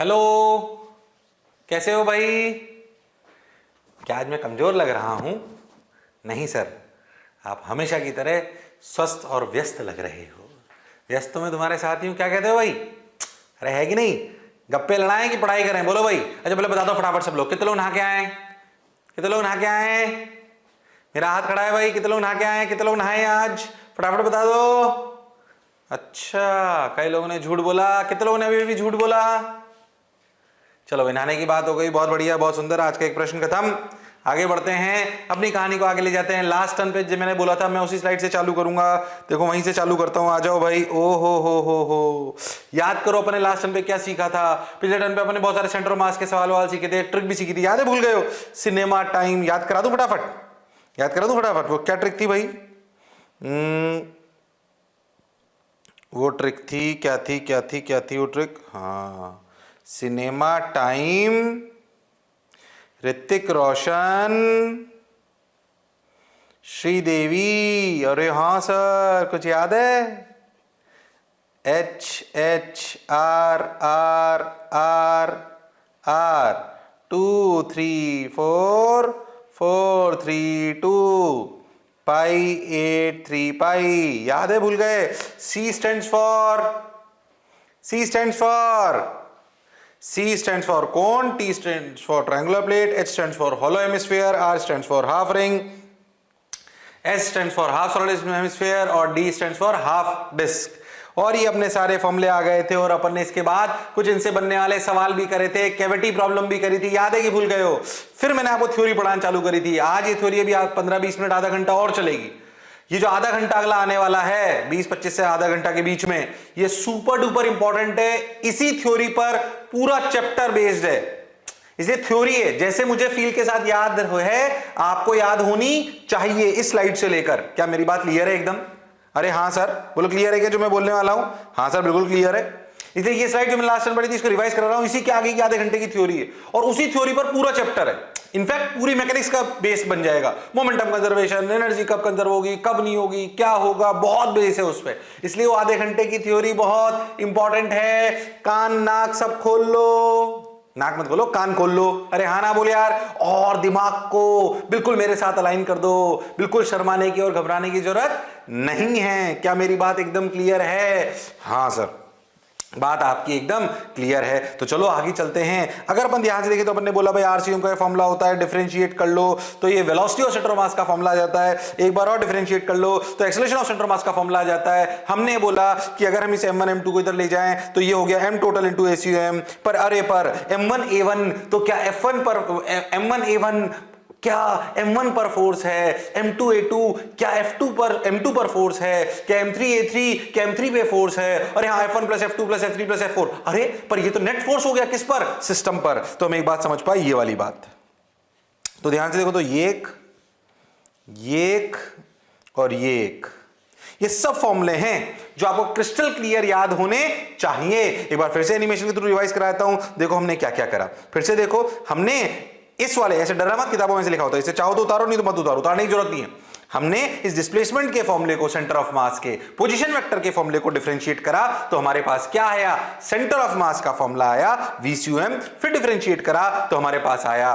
Hello, कैसे हो भाई? क्या आज मैं कमजोर लग रहा हूं? नहीं सर, आप हमेशा की तरह स्वस्थ और व्यस्त लग रहे हो। व्यस्त तो मैं तुम्हारे साथ ही हूं। क्या कहते हो भाई? अरे है कि नहीं? गप्पे लड़ाएं कि पढ़ाई करें? बोलो भाई। अच्छा पहले बता दो फटाफट सब लोग, कितने लोग नहा के आए? कितने लोग नहा के आए? मेरा हाथ खड़ा है भाई। कितने लोग नहा के आए? कितने लोग नहाए आज? फटाफट बता दो। अच्छा, कई लोगों ने झूठ बोला। कितने लोगों ने अभी भी झूठ बोला? चलो भाई, नहाने की बात हो गई, बहुत बढ़िया, बहुत सुंदर। आज का एक प्रश्न खत्म। आगे बढ़ते हैं, अपनी कहानी को आगे ले जाते हैं। लास्ट टर्न पे जो मैंने बोला था मैं उसी स्लाइड से चालू करूंगा। देखो वहीं से चालू करता हूं, आ जाओ भाई। ओ हो। याद करो अपने लास्ट टर्न पे क्या सीखा था। पिछले टर्न पे अपने बहुत सारे सेंटर मास के सवाल सीखे थे, ट्रिक भी सीखी थी, याद है? भूल गए हो? सिनेमा टाइम याद करा दूं फटाफट? याद करा दूं फटाफट? वो क्या ट्रिक थी भाई? वो ट्रिक थी, क्या थी वो ट्रिक? हाँ, सिनेमा टाइम, ऋतिक रोशन, श्रीदेवी। अरे हाँ सर, कुछ याद है? HHRRRR 2 3 4 4 3 2 पाई 8 3 पाई। याद है? भूल गए? C stands for cone, T stands for triangular plate, H stands for hollow hemisphere, R stands for half ring, S stands for half solid hemisphere और D stands for half disc। और ये अपने सारे फॉर्मूले आ गए थे और अपन ने इसके बाद कुछ इनसे बनने वाले सवाल भी करे थे, कैविटी प्रॉब्लम भी करी थी। याद है कि भूल गए हो? फिर मैंने आपको थ्योरी पढ़ाना चालू करी थी। आज ये थ्योरी अभी 15-20 मिनट, आधा घंटा और चलेगी। ये जो आधा घंटा अगला आने वाला है, 20-25 से आधा घंटा के बीच में, ये सुपर डुपर इंपॉर्टेंट है। इसी थ्योरी पर पूरा चैप्टर बेस्ड है, इसलिए थ्योरी है। जैसे मुझे फील के साथ याद है, आपको याद होनी चाहिए इस स्लाइड से लेकर। क्या मेरी बात क्लियर है एकदम? अरे हाँ सर, बोलो क्लियर है क्या जो मैं बोलने वाला हूं? हाँ सर, बिल्कुल क्लियर है। इसलिए ये स्लाइड जो मैंने लास्ट टाइम पढ़ी थी, इसको रिवाइज करा रहा हूं। इसी के आगे की आधे घंटे की थ्योरी है और उसी थ्योरी पर पूरा चैप्टर है। इनफैक्ट पूरी मैकेनिक्स का बेस बन जाएगा। मोमेंटम कंजर्वेशन, एनर्जी कब कंजर्व होगी, कब नहीं होगी, क्या होगा, बहुत बेस है उस पर। इसलिए वो आधे घंटे की थ्योरी बहुत इंपॉर्टेंट है। कान नाक सब खोल लो। नाक मत खोलो, कान खोल लो। अरे हाँ ना बोले यार। और दिमाग को बिल्कुल मेरे साथ अलाइन कर दो। बिल्कुल शर्माने की और घबराने की जरूरत नहीं है। क्या मेरी बात एकदम क्लियर है? हाँ सर, बात आपकी एकदम क्लियर है। तो चलो आगे चलते हैं। अगर अपन ध्यान से देखें तो अपन ने बोला भाई आरसीएम का फॉर्मूला होता है, डिफरेंशिएट कर लो तो ये वेलोसिटी ऑफ सेंटर ऑफ मास का फॉर्मूला आ जाता है। एक बार और डिफरेंशिएट कर लो तो एक्सेलरेशन ऑफ सेंटर ऑफ मास का फॉर्मूला आ जाता है। हमने बोला कि अगर हम इस m1 m2 को इधर ले जाएं तो ये हो गया m टोटल इनटू ACUM पर। अरे पर m1 a1 तो क्या f1 पर m1 a1 क्या m1 पर फोर्स है? m2 a2 क्या m2 पर फोर्स है? क्या m3 a3 क्या m3 पे फोर्स है? अरे हाँ, f1 plus f2 plus f3 plus f4। अरे पर ये तो नेट फोर्स हो गया, किस पर? सिस्टम पर। तो हम एक बात समझ पाए, ये वाली बात। तो ध्यान से देखो तो ये एक और ये एक, ये सब फॉर्मूले हैं जो आपको क्रिस्टल क्लियर याद होने चाहिए। एक बार फिर से एनिमेशन के थ्रू रिवाइज कराता हूं। देखो हमने क्या क्या करा, फिर से देखो। हमने इस वाले, ऐसे डरा मत, किताबों में से लिखा होता है, इसे चाहो तो उतारो नहीं तो मत उतारो, उतारने की जरूरत नहीं है। हमने इस डिस्प्लेसमेंट के फॉर्मूले को सेंटर ऑफ मास के पोजीशन वेक्टर के फॉर्मूले को डिफरेंशिएट करा तो हमारे पास क्या आया? सेंटर ऑफ मास का फॉर्मूला आया VCUM। फिर डिफरेंशिएट करा तो हमारे पास आया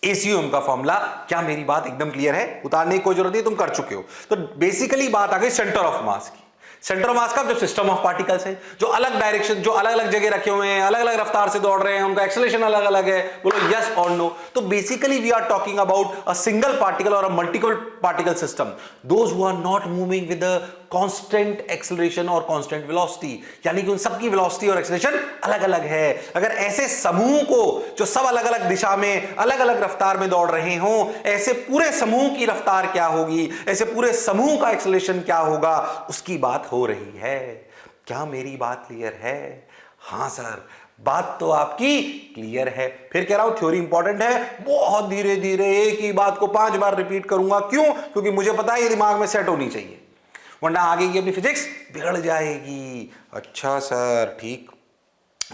ACUM का फॉर्मूला। क्या मेरी बात एकदम क्लियर है? उतारने की कोई जरूरत नहीं, तुम कर चुके हो। तो बेसिकली बात आ गई सेंटर ऑफ मास की। सेंटर ऑफ मास का जो सिस्टम ऑफ पार्टिकल्स है, जो अलग डायरेक्शन, जो अलग अलग जगह रखे हुए हैं, अलग अलग रफ्तार से दौड़ रहे हैं, उनका एक्सेलरेशन अलग अलग है। बोलो यस और नो। तो basically we are talking about a single particle और a multiple particle system, those who are not moving with a constant acceleration और कांस्टेंट वेलोसिटी, यानी कि उन सबकी वेलोसिटी और एक्सेलरेशन अलग अलग है। अगर ऐसे समूह को जो सब अलग अलग दिशा में अलग अलग रफ्तार में दौड़ रहे हों, ऐसे पूरे समूह की रफ्तार क्या होगी, ऐसे पूरे समूह का एक्सेलरेशन क्या होगा, उसकी बात हो रही है। क्या मेरी बात क्लियर है? हां सर, बात तो आपकी क्लियर है। फिर कह रहा हूं थ्योरी इंपॉर्टेंट है, बहुत धीरे धीरे एक ही बात को 5 बार रिपीट करूंगा। क्यों? क्योंकि मुझे पता है ये दिमाग में सेट होनी चाहिए, वरना आगे की अपनी फिजिक्स बिगड़ जाएगी। अच्छा सर, ठीक।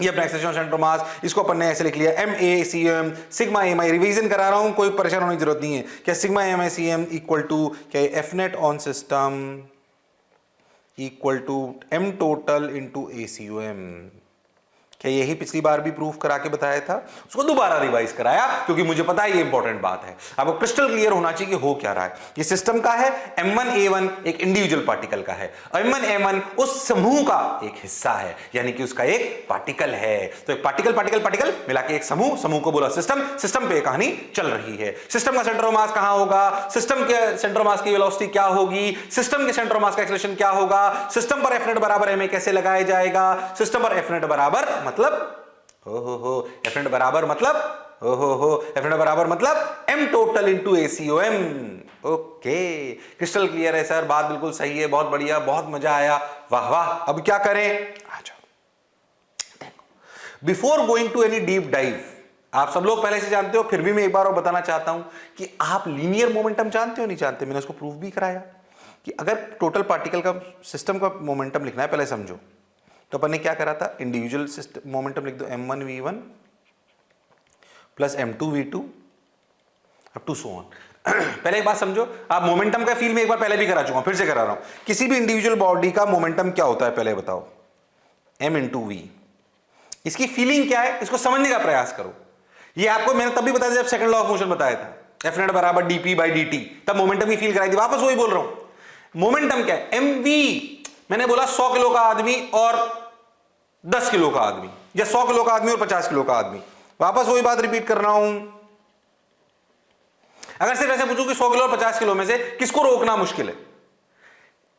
ये अपना एक्सेलरेशन सेंटर ऑफ मास, इसको अपन ने ऐसे लिख लिया MACM सिग्मा MI। रिवीजन करा रहा हूं, कोई परेशान होने की जरूरत नहीं है। क्या सिग्मा MICM इक्वल टू क्या F net on system equal to M total into ACUM। क्या यही पिछली बार भी प्रूफ करा के बताया था, उसको दोबारा रिवाइज कराया क्योंकि मुझे पता है ये इंपॉर्टेंट बात है। आपको क्रिस्टल क्लियर होना चाहिए कि हो क्या रहा है। ये सिस्टम का है, m1a1 एक इंडिविजुअल पार्टिकल का है, m1m1 उस समूह का एक हिस्सा है, यानी कि उसका एक पार्टिकल है। तो एक पार्टिकल पार्टिकल पार्टिकल मिला के एक समूह, समूह को बोला सिस्टम, सिस्टम पे कहानी चल रही है। सिस्टम का सेंटर ऑफ मास कहां होगा, सिस्टम के सेंटर ऑफ मास की वेलोसिटी क्या होगी, सिस्टम के सेंटर ऑफ मास का एक्सेलरेशन क्या होगा, सिस्टम पर F net बराबर ma कैसे लगाया जाएगा, सिस्टम पर F net बराबर मतलब एफ नेट बराबर मतलब एफ नेट बराबर मतलब m total into ACOM। Okay, crystal clear है सर, बात बिल्कुल सही है, बहुत बढ़िया, बहुत मजा आया, वाह वाह। अब क्या करें, आ जाओ। Before going to any deep dive, आप सब लोग पहले से जानते हो, फिर भी मैं एक बार और बताना चाहता हूं कि आप लीनियर मोमेंटम जानते हो नहीं जानते, मैंने उसको प्रूफ भी कराया कि अगर टोटल पार्टिकल का सिस्टम का मोमेंटम लिखना है, पहले समझो। तो अपन ने क्या करा था, इंडिविजुअल सिस्टम मोमेंटम लिख दो m1v1 plus m2v2 up to so on. पहले एक बात समझो, आप मोमेंटम का फील में एक बार पहले भी करा चुका हूं, फिर से करा रहा हूं। किसी भी इंडिविजुअल बॉडी का मोमेंटम क्या होता है पहले बताओ, m इंटू वी। इसकी फीलिंग क्या है, इसको समझने का प्रयास करो। ये आपको मैंने तब भी बताया जब सेकंड लॉ ऑफ मोशन बताया था, एफ नेट बराबर dp बाई dt, तब मोमेंटम की फील कराई थी, वापस वही बोल रहा हूं। मोमेंटम क्या है, mv। मैंने बोला 100 किलो का आदमी और 10 किलो का आदमी, या 100 किलो का आदमी और 50 किलो का आदमी, वापस वही बात रिपीट कर रहा हूं। अगर सिर्फ ऐसे पूछूं कि 100 किलो और 50 किलो में से किसको रोकना मुश्किल है,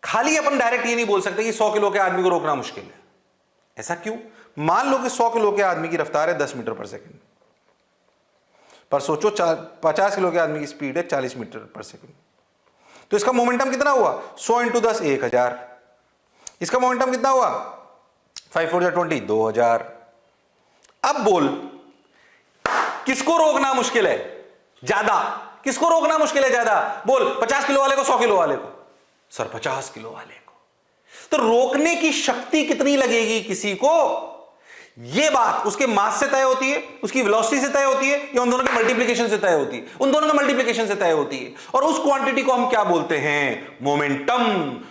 खाली अपन डायरेक्ट ये नहीं बोल सकते कि 100 किलो के आदमी को रोकना मुश्किल है। ऐसा क्यों, मान लो कि 100 किलो के आदमी की रफ्तार है 10 मीटर पर सेकंड, पर सोचो 50 किलो के आदमी की स्पीड है 40 मीटर पर सेकंड, तो इसका मोमेंटम कितना हुआ, 100 इंटू 10 1000। इसका मोमेंटम कितना हुआ, 5 4 20 2000। अब बोल किसको रोकना मुश्किल है ज्यादा, किसको रोकना मुश्किल है ज्यादा, बोल 50 किलो वाले को 100 किलो वाले को, सर 50 किलो वाले को। तो रोकने की शक्ति कितनी लगेगी किसी को, यह बात उसके मास से तय होती है, उसकी वेलोसिटी से तय होती है, या उन दोनों के मल्टीप्लिकेशन से तय होती है, उन दोनों के मल्टीप्लिकेशन से तय होती है। और उस क्वांटिटी को हम क्या बोलते हैं, मोमेंटम।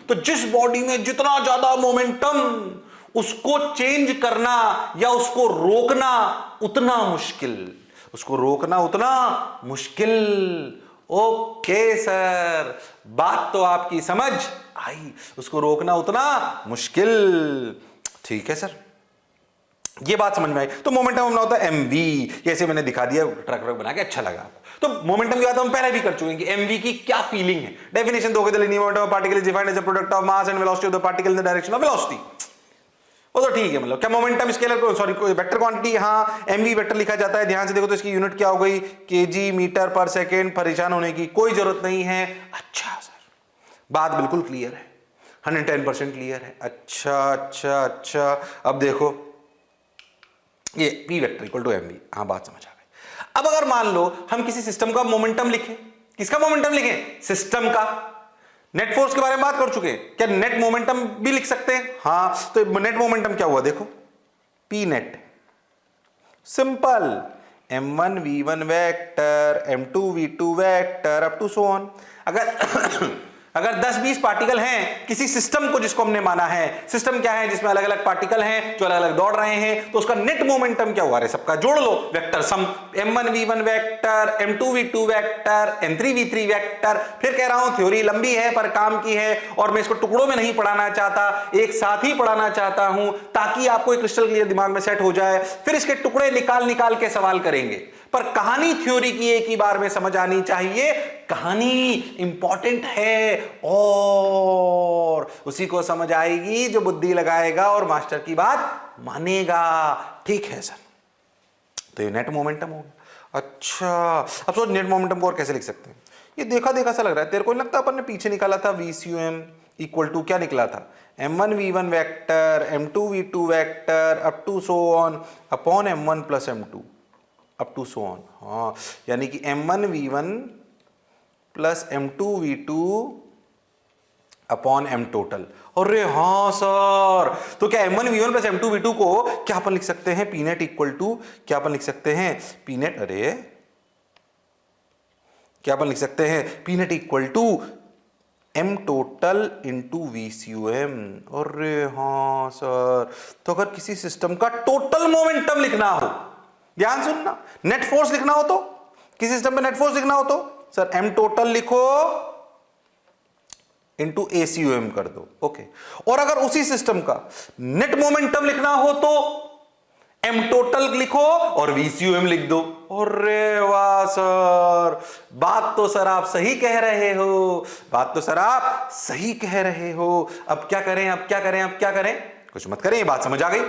तो जिस बॉडी में जितना ज्यादा मोमेंटम, उसको चेंज करना या उसको रोकना उतना मुश्किल, उसको रोकना उतना मुश्किल। ओके सर, बात तो आपकी समझ आई, उसको रोकना उतना मुश्किल, ठीक है सर, ये बात समझ में आई। तो मोमेंटम हमने होता है mv, जैसे मैंने दिखा दिया ट्रक ट्रक बना के, अच्छा लगा आपको। तो मोमेंटम की बात हम पहले भी कर चुके हैं कि mv की क्या फीलिंग है। डेफिनेशन दोगे तो linear momentum of particle is defined as a product of mass and velocity of the particle in the direction of velocity. वो तो ठीक है, मतलब क्या momentum scalar, sorry vector quantity, हाँ mv वेक्टर लिखा जाता है। ध्यान से देखो तो इसकी यूनिट क्या हो गई, kg मीटर पर सेकेंड। परेशान होने की कोई जरूरत नहीं है। अच्छा सर, बात बिल्कुल क्लियर है, 110% क्लियर है। अच्छा अच्छा अच्छा, अब देखो ये p vector equal to mv, हाँ बात समझ आ गई। अब अगर मान लो हम किसी सिस्टम का मोमेंटम लिखें, किसका मोमेंटम लिखें, सिस्टम का। नेट फोर्स के बारे में बात कर चुके हैं, क्या नेट मोमेंटम भी लिख सकते हैं, हाँ। तो नेट मोमेंटम क्या हुआ, देखो p net, simple, m1 v1 vector m2 v2 vector up to so on. अगर 10-20 पार्टिकल हैं किसी सिस्टम को जिसको हमने माना है, सिस्टम क्या है जिसमें अलग अलग पार्टिकल हैं जो अलग अलग दौड़ रहे हैं, तो उसका नेट मोमेंटम क्या हुआ, रे सबका जोड़ लो, vector sum, m1 v1 vector m2 v2 vector m3 v3 vector. फिर कह रहा हूं थ्योरी लंबी है पर काम की है, और मैं इसको टुकड़ों में नहीं पढ़ाना चाहता, एक साथ ही पढ़ाना चाहता हूं ताकि आपको एक क्रिस्टल क्लियर दिमाग में सेट हो जाए। फिर इसके टुकड़े निकाल निकाल के सवाल करेंगे, पर कहानी थ्योरी की एक ही बार में समझ आनी चाहिए। कहानी इंपॉर्टेंट है और उसी को समझ आएगी जो बुद्धि लगाएगा और मास्टर की बात मानेगा। ठीक है सर, तो ये नेट मोमेंटम होगा। अच्छा, अब सोच नेट मोमेंटम को और कैसे लिख सकते हैं, ये देखा देखा सा लग रहा है तेरे को, लगता है अपन ने पीछे निकाला था VCUM इक्वल टू क्या निकला था, m1 v1 vector m2 v2 vector up to so on upon m1 plus m2 up to so on. हाँ, यानी कि m1 v1 plus m2 v2 upon m total. अरे हाँ सर, तो क्या m1 v1 plus m2 v2 को क्या अपन लिख सकते हैं, p नेट इक्वल टू, क्या अपन लिख सकते हैं p नेट, अरे क्या अपन लिख सकते हैं p net equal to m total into VCUM। अरे हाँ सर, तो अगर किसी सिस्टम का टोटल मोमेंटम लिखना हो, ध्यान सुनना, नेट फोर्स लिखना हो, तो किसी सिस्टम में नेट फोर्स लिखना हो तो सर m टोटल लिखो इंटू ACUM कर दो, ओके। और अगर उसी सिस्टम का नेट मोमेंटम लिखना हो तो m टोटल लिखो और VCUM लिख दो। अरे वाह सर, बात तो सर आप सही कह रहे हो, बात तो सर आप सही कह रहे हो। अब क्या करें, अब क्या करें, अब क्या करें? कुछ मत करें, ये बात समझ आ गई।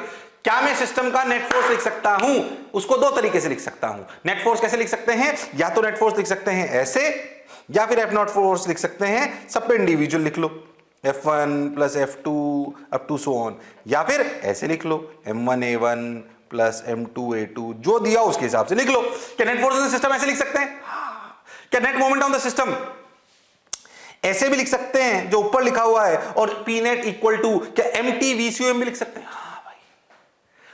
क्या मैं सिस्टम का नेट फोर्स लिख सकता हूं? उसको दो तरीके से लिख सकता हूं। नेट फोर्स कैसे लिख सकते हैं? या तो नेट फोर्स लिख सकते हैं ऐसे, या फिर F नॉट फोर्स लिख सकते हैं, सब पे इंडिविजुअल लिख लो, F1 plus F2 up to so on, या फिर ऐसे लिख लो M1A1 प्लस M2A2, जो दिया उसके हिसाब से लिख लो। क्या net force on the system ऐसे लिख सकते हैं? क्या net moment on the system ऐसे भी लिख सकते हैं जो ऊपर लिखा हुआ है, और P नेट इक्वल टू क्या MT VCUM भी लिख सकते हैं? हाँ भाई।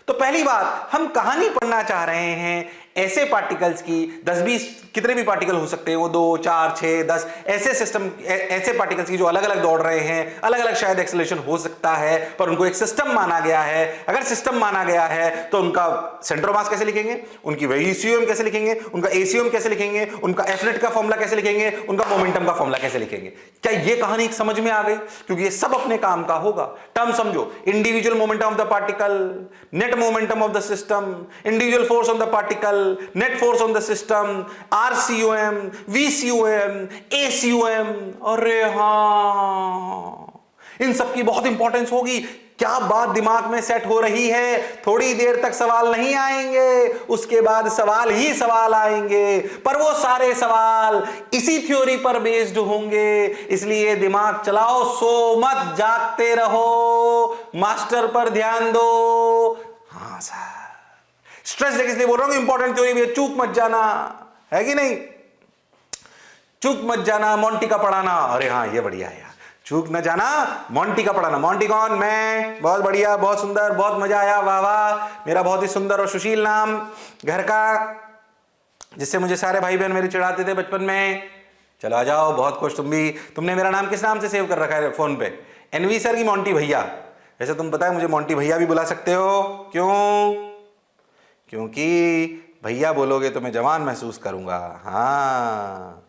तो पहली बात, हम कहानी पढ़ना चाह रहे हैं ऐसे पार्टिकल्स की, 10-20 कितने भी पार्टिकल हो सकते हैं, वो 2, 4, 6, 10 ऐसे सिस्टम, ऐसे पार्टिकल्स की जो अलग अलग दौड़ रहे हैं, अलग अलग शायद एक्सेलरेशन हो सकता है, पर उनको एक सिस्टम माना गया है। अगर सिस्टम माना गया है तो उनका सेंटर ऑफ मास कैसे लिखेंगे, उनकी VCUM कैसे लिखेंगे, उनका ACUM कैसे लिखेंगे, उनका F नेट का फॉर्मूला कैसे लिखेंगे, उनका मोमेंटम का फॉर्मूला कैसे लिखेंगे? क्या ये कहानी समझ में आ गई? क्योंकि ये सब अपने काम का होगा। टर्म समझो, individual momentum of the particle, net momentum of the system, individual force on the particle, net force on the system, RCUM, VCUM, ACUM। अरे हाँ, इन सब की बहुत इंपॉर्टेंस होगी। क्या बात दिमाग में सेट हो रही है? थोड़ी देर तक सवाल नहीं आएंगे, उसके बाद सवाल ही सवाल आएंगे, पर वो सारे सवाल इसी थ्योरी पर बेस्ड होंगे। इसलिए दिमाग चलाओ, सो मत, जागते रहो, मास्टर पर ध्यान दो। हाँ सर, स्ट्रेस देके इसलिए बोल रहा हूं, इंपॉर्टेंट थ्योरी भी, चूक मत जाना, है कि नहीं? चूक मत जाना मोंटी का पढ़ाना। अरे हाँ, ये बढ़िया है यार, चूक न जाना मोंटी का पढ़ाना। मोंटी कौन? मैं। बहुत बढ़िया, बहुत सुंदर, बहुत मजा आया, वाह वाह। मेरा बहुत ही सुंदर और सुशील नाम घर का, जिससे मुझे सारे भाई बहन मेरे चिढ़ाते थे बचपन में। चलो आ जाओ, बहुत खुश तुम भी। तुमने मेरा नाम किस नाम से सेव कर रखा है फोन पे? NVSir की मोंटी भैया। वैसे तुम पता है मुझे मोंटी भैया भी बुला सकते हो, क्यों? क्योंकि भैया बोलोगे तो मैं जवान महसूस करूंगा। हाँ,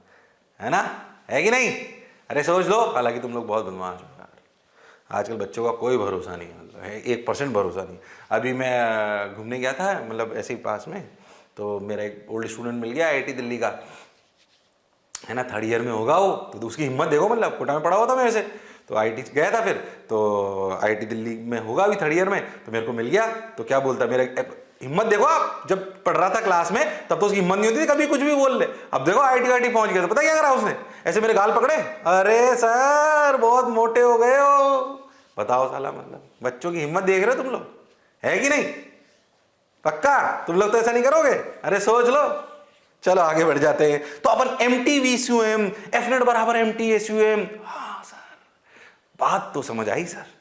है ना, है कि नहीं? अरे सोच लो। हालांकि तुम लोग बहुत बदमाश हो यार, आजकल बच्चों का कोई भरोसा नहीं, मतलब 1% भरोसा नहीं। अभी मैं घूमने गया था, मतलब ऐसे ही पास में, तो मेरा एक ओल्ड स्टूडेंट मिल गया IIT दिल्ली का, है ना, 3rd ईयर में होगा वो, तो उसकी हिम्मत देखो, मतलब कोटा में पढ़ा हुआ था मैं वैसे, तो IIT गया था फिर, तो IIT दिल्ली में होगा अभी 3rd ईयर में, तो मेरे को मिल गया। तो क्या बोलता, मेरे हिम्मत देखो आप, जब पढ़ रहा था क्लास में तब तो उसकी हिम्मत नहीं होती थी, कभी कुछ भी बोल ले। अब देखो IIT पहुंच गया तो पता क्या करा उसने? ऐसे मेरे गाल पकड़े, अरे सर बहुत मोटे हो गए हो। बताओ साला, मतलब बच्चों की हिम्मत देख रहे हो तुम लोग, है कि नहीं? पक्का तुम लोग तो ऐसा नहीं करोगे? अरे सोच लो। चलो आगे बढ़ जाते हैं। तो अपन MT VCUM, F नेट बराबर MT ACUM। हाँ सर, बात तो समझ आई सर,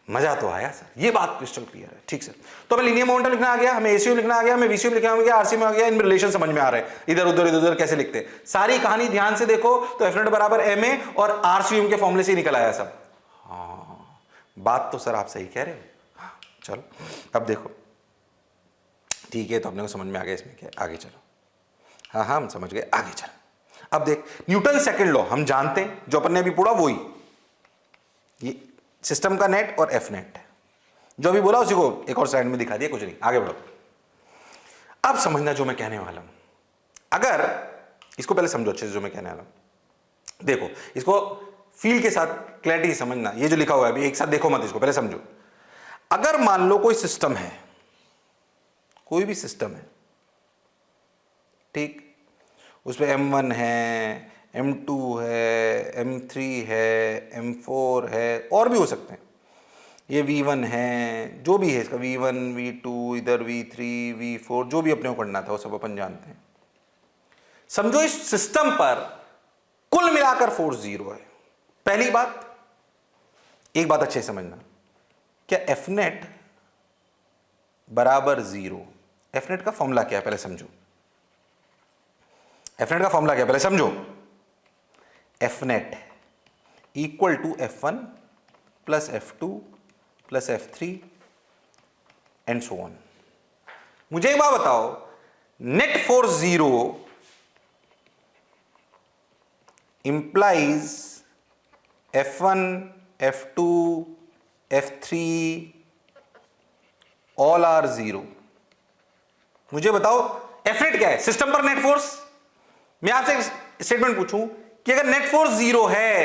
मजा तो आया सर, ये बात क्रिस्टल क्लियर है। ठीक सर, तो हमें लीनियर मोमेंटम लिखना आ गया, हमें ACUM लिखना आ गया, हमें VCUM लिखना आ गया, RCUM आ गया, इनमें रिलेशन समझ में आ रहे हैं, इधर उधर कैसे लिखते हैं। सारी कहानी ध्यान से देखो तो F नेट बराबर MA और RCUM के फॉर्मूले से ही निकल आया सब। हाँ, बात तो सर आप सही कह रहे हो। हाँ, चलो अब देखो, ठीक है, तो अपने को समझ में आ गया इसमें क्या, आगे चलो। हाँ हाँ, हम समझ गए, आगे चलो। अब देख, न्यूटन सेकंड लॉ हम जानते हैं, जो अपन ने अभी पढ़ा वही, ये सिस्टम का नेट और F नेट, जो अभी बोला उसी को एक और स्लाइड में दिखा दिया, कुछ नहीं, आगे बढ़ो। अब समझना जो मैं कहने वाला हूं, अगर इसको पहले समझो अच्छे से जो मैं कहने वाला हूं। देखो, इसको फील के साथ क्लैरिटी समझना, ये जो लिखा हुआ है अभी एक साथ देखो मत, इसको पहले समझो। अगर मान लो कोई सिस्टम है, कोई भी सिस्टम है, ठीक, उसमें M1 है, M2 है, M3 है, M4 है, और भी हो सकते हैं, ये V1 है, जो भी है इसका V1 V2, इधर V3 V4, जो भी अपने को करना था वो सब अपन जानते हैं। समझो इस सिस्टम पर कुल मिलाकर फोर्स 0 है। पहली बात, एक बात अच्छे से समझना, क्या F नेट बराबर 0, F नेट का फॉर्मूला क्या है पहले समझो। F नेट का फॉर्मूला क्या है पहले समझो। F net equal to F1 plus F2 plus F3 and so on. मुझे एक बात बताओ, net force 0 implies F1, F2, F3 all are 0। मुझे बताओ Fnet क्या है? सिस्टम पर नेट फोर्स। मैं आपसे एक स्टेटमेंट पूछूं कि अगर नेट फोर्स 0 है,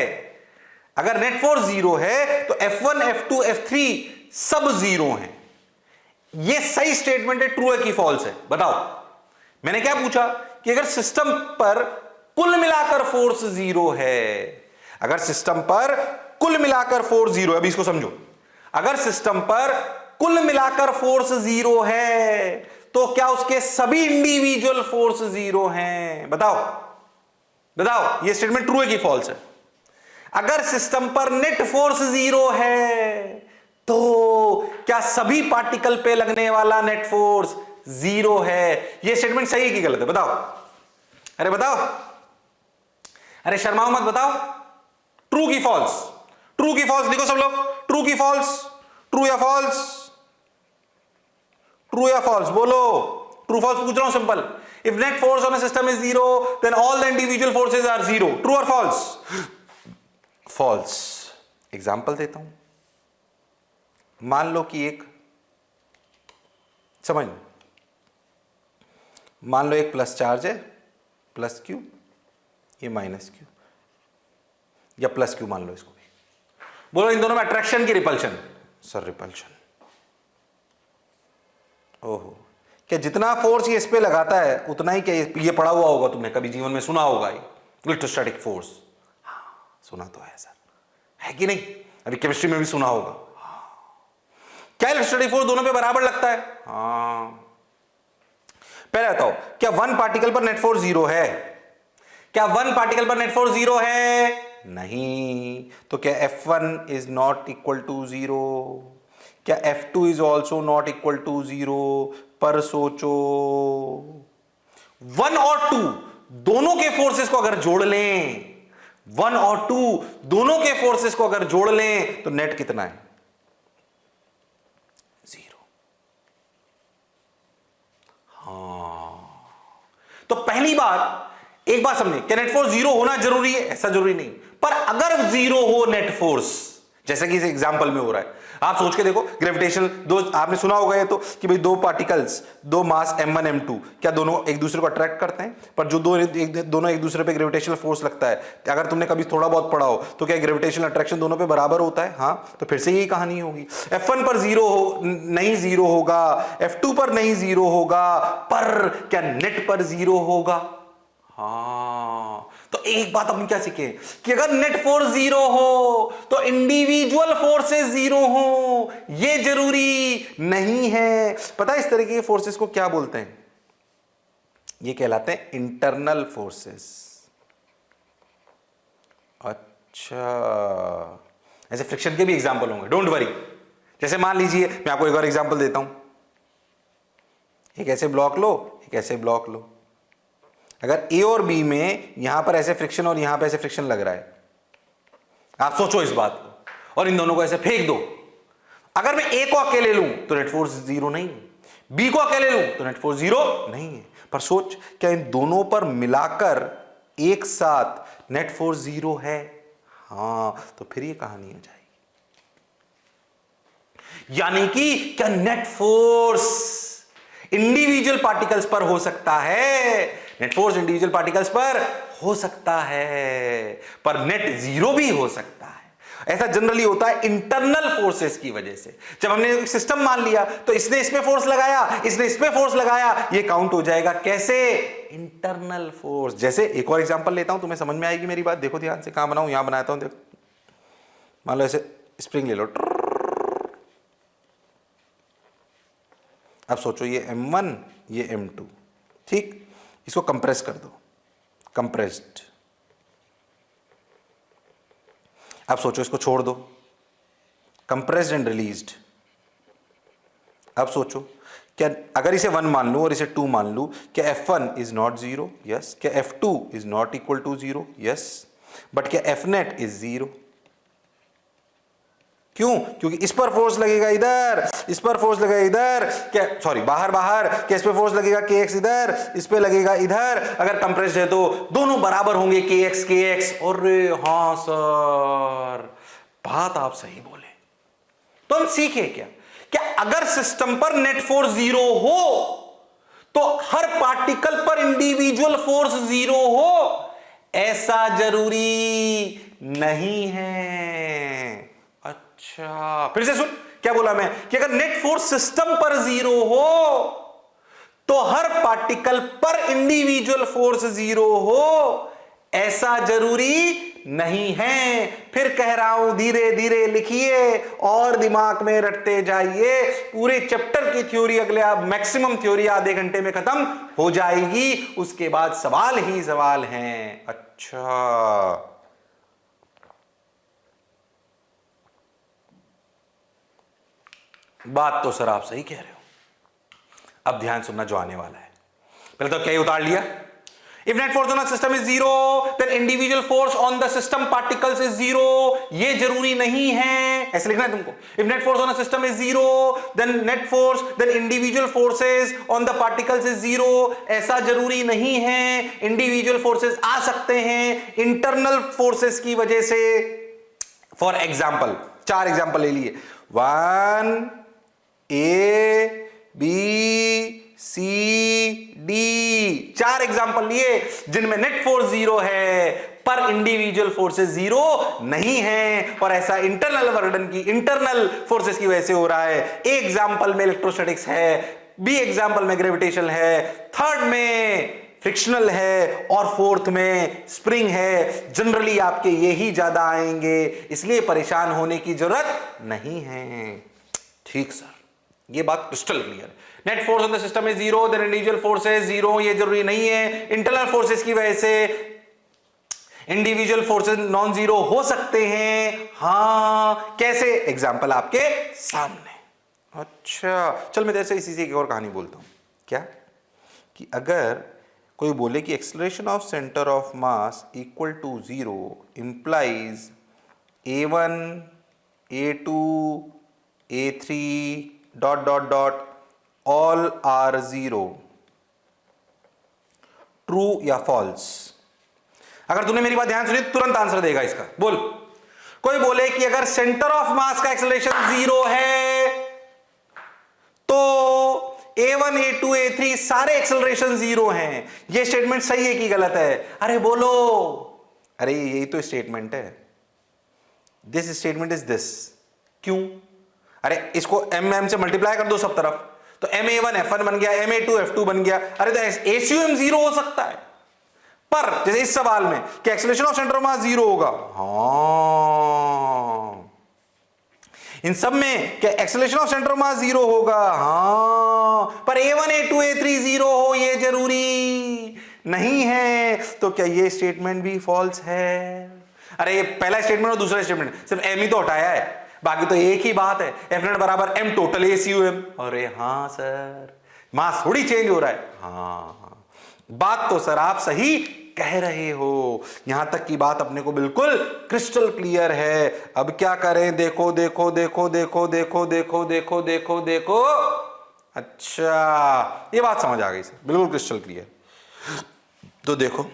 अगर नेट फोर्स 0 है तो F1, F2, F3 सब 0 हैं। यह सही स्टेटमेंट है, ट्रू है कि फॉल्स है? बताओ। मैंने क्या पूछा कि अगर सिस्टम पर कुल मिलाकर फोर्स 0 है, अगर सिस्टम पर कुल मिलाकर फोर्स 0 है, अभी इसको समझो, अगर सिस्टम पर कुल मिलाकर फोर्स 0 है तो क्या उसके सभी इंडिविजुअल फोर्स 0 हैं? बताओ बताओ, यह स्टेटमेंट ट्रू है कि फॉल्स है? अगर सिस्टम पर नेट फोर्स 0 है तो क्या सभी पार्टिकल पे लगने वाला नेट फोर्स 0 है? यह स्टेटमेंट सही है कि गलत है? बताओ। अरे बताओ, अरे शर्माओ मत, बताओ। ट्रू की फॉल्स? ट्रू की फॉल्स लिखो सब लोग। ट्रू की फॉल्स? ट्रू या फॉल्स? ट्रू या फॉल्स बोलो। ट्रू फॉल्स पूछ रहा हूं, simple. If net force on a system is 0 then all the individual forces are 0। True और फॉल्स? फॉल्स। एग्जांपल देता हूं। मान लो कि एक, समझ लो, मान लो एक प्लस चार्ज है, प्लस क्यू, ये माइनस क्यू, या प्लस क्यू मान लो इसको भी। बोलो इन दोनों में अट्रैक्शन की रिपल्शन? Sir repulsion. ओहो, क्या जितना फोर्स ये इस पे लगाता है उतना ही, क्या ये पढ़ा हुआ होगा तुमने, कभी जीवन में सुना होगा इलेक्ट्रोस्टैटिक फोर्स? हाँ सुना तो है सर, है कि नहीं? अभी केमिस्ट्री में भी सुना होगा। क्या इलेक्ट्रोस्टैटिक फोर्स दोनों पे बराबर लगता है? हाँ। पहले बताओ, क्या वन पार्टिकल पर नेट फोर्स 0 है? क्या वन पार्टिकल पर नेट फोर्स 0 है? नहीं। तो क्या F1 is not equal to 0? क्या F2 is also not equal to 0? पर सोचो, 1 और 2 दोनों के फोर्सेस को अगर जोड़ लें, 1 और 2 दोनों के फोर्सेस को अगर जोड़ लें तो नेट कितना है? 0। हाँ, तो पहली बात, एक बात समझे, क्या नेट फोर्स 0 होना जरूरी है? ऐसा जरूरी नहीं, पर अगर 0 हो नेट फोर्स, जैसे कि इस एग्जांपल में हो रहा है, आप सोच के देखो, ग्रेविटेशनल दो, आपने सुना होगा ये तो कि भाई दो पार्टिकल्स, दो मास m1 m2, क्या दोनों एक दूसरे को अट्रैक्ट करते हैं? पर जो दोनों एक दूसरे पे ग्रेविटेशनल फोर्स लगता है, अगर तुमने कभी थोड़ा बहुत पढ़ा हो तो क्या ग्रेविटेशनल अट्रैक्शन दोनों पे बराबर होता है? हाँ, तो फिर से यही कहानी होगी। F1 पर 0 नहीं 0 होगा, F2 पर नहीं 0 होगा, पर क्या नेट पर 0 होगा? हाँ, तो एक बात अपन क्या सीखे कि अगर नेट फोर्स 0 हो तो इंडिविजुअल फोर्सेस 0 हो, ये जरूरी नहीं है। पता है इस तरीके के फोर्सेस को क्या बोलते हैं? ये कहलाते हैं इंटरनल फोर्सेस। अच्छा, ऐसे फ्रिक्शन के भी एग्जांपल होंगे, डोंट वरी। जैसे मान लीजिए, मैं आपको एक और एग्जांपल देता हूं। एक ऐसे ब्लॉक लो, एक ऐसे ब्लॉक लो। अगर ए और बी में यहां पर ऐसे फ्रिक्शन और यहां पर ऐसे फ्रिक्शन लग रहा है, आप सोचो इस बात को, और इन दोनों को ऐसे फेंक दो। अगर मैं ए को अकेले लूं तो नेट फोर्स 0 नहीं है, बी को अकेले लूं तो नेट फोर्स 0 नहीं है। पर सोच, क्या इन दोनों पर मिलाकर एक साथ नेट फोर्स 0 है? हां, तो फिर ये कहानी हो जाएगी। यानी कि क्या नेट फोर्स इंडिविजुअल पार्टिकल्स पर हो सकता है? नेट फोर्स इंडिविजुअल पार्टिकल्स पर हो सकता है, पर नेट 0 भी हो सकता है। ऐसा जनरली होता है इंटरनल फोर्सेस की वजह से। जब हमने एक सिस्टम मान लिया तो इसने इस पे फोर्स लगाया, इसने इस पे फोर्स लगाया, ये काउंट हो जाएगा कैसे? Internal force. जैसे एक और एग्जांपल लेता हूं, तुम्हें समझ में आएगी मेरी बात। देखो ध्यान से, कहां बनाऊं? यहां बनाता हूं, देखो। मान लो ऐसे स्प्रिंग ले लो, अब सोचो ये M1, ये M2, ठीक? इसको कंप्रेस कर दो, कंप्रेस्ड। अब सोचो इसको छोड़ दो, कंप्रेस्ड एंड रिलीज्ड। अब सोचो, क्या अगर इसे 1 मान लूं और इसे 2 मान लूं, क्या F1 इज नॉट 0? यस। क्या F2 is not equal to 0? Yes. But क्या Fnet इज 0? क्यों? क्योंकि इस पर फोर्स लगेगा इधर, इस पर फोर्स लगेगा इधर, क्या सॉरी बाहर बाहर, क्या इस पे फोर्स लगेगा kx इधर, इस पे लगेगा इधर। अगर कंप्रेस्ड है तो दोनों बराबर होंगे kx kx। और हाँ सर, बात आप सही बोले। तो हम सीखे क्या? क्या अगर सिस्टम पर नेट फोर्स जीरो हो तो हर पार्टिकल पर इंडिविजुअल फोर्स जीरो हो? ऐसा जरूरी नहीं है। अच्छा, फिर से सुन, क्या बोला मैं कि अगर नेट फोर्स सिस्टम पर जीरो हो तो हर पार्टिकल पर इंडिविजुअल फोर्स जीरो हो? ऐसा जरूरी नहीं है। फिर कह रहा हूं, धीरे धीरे लिखिए और दिमाग में रटते जाइए। पूरे चैप्टर की थ्योरी अगले मैक्सिमम थ्योरी आधे घंटे में खत्म हो जाएगी, उसके बाद सवाल ही सवाल हैं। अच्छा, बात तो सर आप सही कह रहे हो। अब ध्यान सुनना जो आने वाला है। पहले तो क्या ही उतार लिया, if net force on a system is zero then individual force on the system particles is zero. ये जरूरी नहीं है, ऐसे लिखना है तुमको। If net force on a system is zero then individual forces on the particles is zero. ऐसा जरूरी नहीं है, इंडिविजुअल फोर्सेस आ सकते हैं इंटरनल फोर्सेस की वजह से। फॉर एग्जाम्पल, 4 एग्जाम्पल ले लिए, 1 A B C D, 4 example लिए जिनमें नेट फोर्स जीरो है पर इंडिविजुअल फोर्सेस जीरो नहीं है, और ऐसा इंटरनल बर्डन की इंटरनल फोर्सेस की वजह से हो रहा है। ए एग्जाम्पल में इलेक्ट्रोस्टैटिक्स है, बी एग्जाम्पल में ग्रेविटेशन है, थर्ड में फ्रिक्शनल है, और फोर्थ में स्प्रिंग है। जनरली आपके यही ज्यादा आएंगे, इसलिए परेशान होने की जरूरत नहीं है। ठीक सर, ये बात क्रिस्टल क्लियर है। Net force on the system is zero then individual forces zero, ये जरूरी नहीं है। इंटरनल फोर्सेस की वजह से इंडिविजुअल फोर्सेस नॉन जीरो हो सकते हैं। हाँ, कैसे? एग्जांपल आपके सामने। अच्छा, चल मैं जैसे इसी से एक और कहानी बोलता हूं। क्या कि अगर कोई बोले कि acceleration of centre of mass equal to zero implies a1 a2 a3 dot dot dot all are zero, true या फॉल्स? अगर तूने मेरी बात ध्यान सुनी तुरंत आंसर देगा इसका। बोल, कोई बोले कि अगर सेंटर ऑफ मास का एक्सेलरेशन जीरो है तो a1 a2 a3 सारे एक्सेलरेशन जीरो हैं। ये स्टेटमेंट सही है कि गलत है? अरे बोलो। अरे यही तो स्टेटमेंट है, दिस स्टेटमेंट इज दिस। क्यों? अरे इसको m से मल्टीप्लाई कर दो सब तरफ, तो ma1 f1 बन गया, ma2 f2 बन गया। अरे तो ACUM जीरो हो सकता है, पर जैसे इस सवाल में कि acceleration of centre of mass zero होगा, हाँ। इन सब में क्या acceleration of centre of mass zero होगा? हाँ। पर a1 a2 a3 जीरो हो ये जरूरी नहीं है। तो क्या ये स्टेटमेंट भी फॉल्स है? अरे ये पहला स्टेटमेंट और दूसरा स्टेटमेंट, सिर्फ m ही तो हटाया है, बाकी तो एक ही बात है। एफ नेट बराबर m टोटल ACUM। अरे हाँ सर, मास थोड़ी चेंज हो रहा है। हाँ, बात तो सर आप सही कह रहे हो। यहां तक की बात अपने को बिल्कुल क्रिस्टल क्लियर है। अब क्या करें? देखो देखो देखो देखो देखो देखो देखो देखो देखो। अच्छा, ये बात समझ आ गई सर, बिल्कुल क्रिस्टल क्लियर। तो देखो,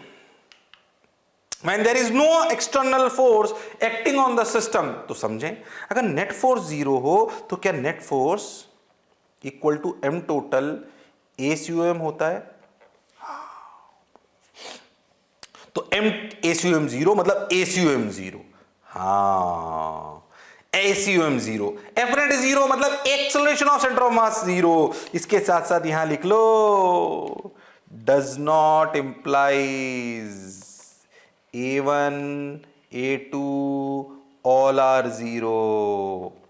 when there is no external force acting on the system, तो समझें, अगर नेट फोर्स जीरो हो तो क्या net force equal to m total ACUM होता है? तो m ACUM जीरो मतलब ACUM जीरो। हाँ, ACUM zero, F net zero मतलब acceleration of centre of mass zero. इसके साथ साथ यहां लिख लो, does not implies A1 A2 all are zero.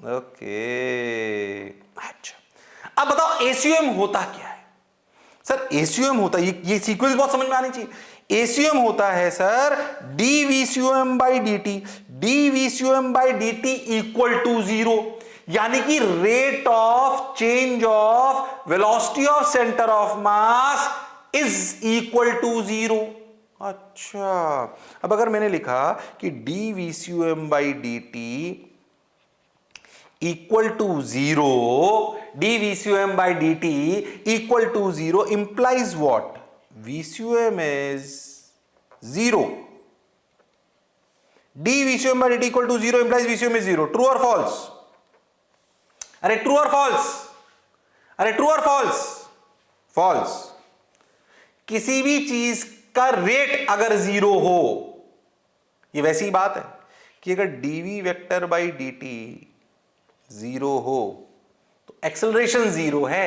Okay, अच्छा, अब बताओ ACUM होता क्या है? सर ACUM होता है, ये सीक्वेंस बहुत समझ में आनी चाहिए। ACUM होता है sir dVCUM by dt, dVCUM by dt equal to zero, यानी कि rate of change of velocity of centre of mass is equal to zero. अच्छा, अब अगर मैंने लिखा कि dVCUM by dt equal to 0, dVcum by dt equal to 0 implies what? Vcum is 0. dVcum by dt equal to 0 implies Vcum is 0. True or false? अरे true और false? अरे true और फॉल्स? फॉल्स. किसी भी चीज का रेट अगर 0 हो, ये वैसी ही बात है कि अगर dv वेक्टर बाई dt 0 हो तो एक्सेलरेशन 0 है.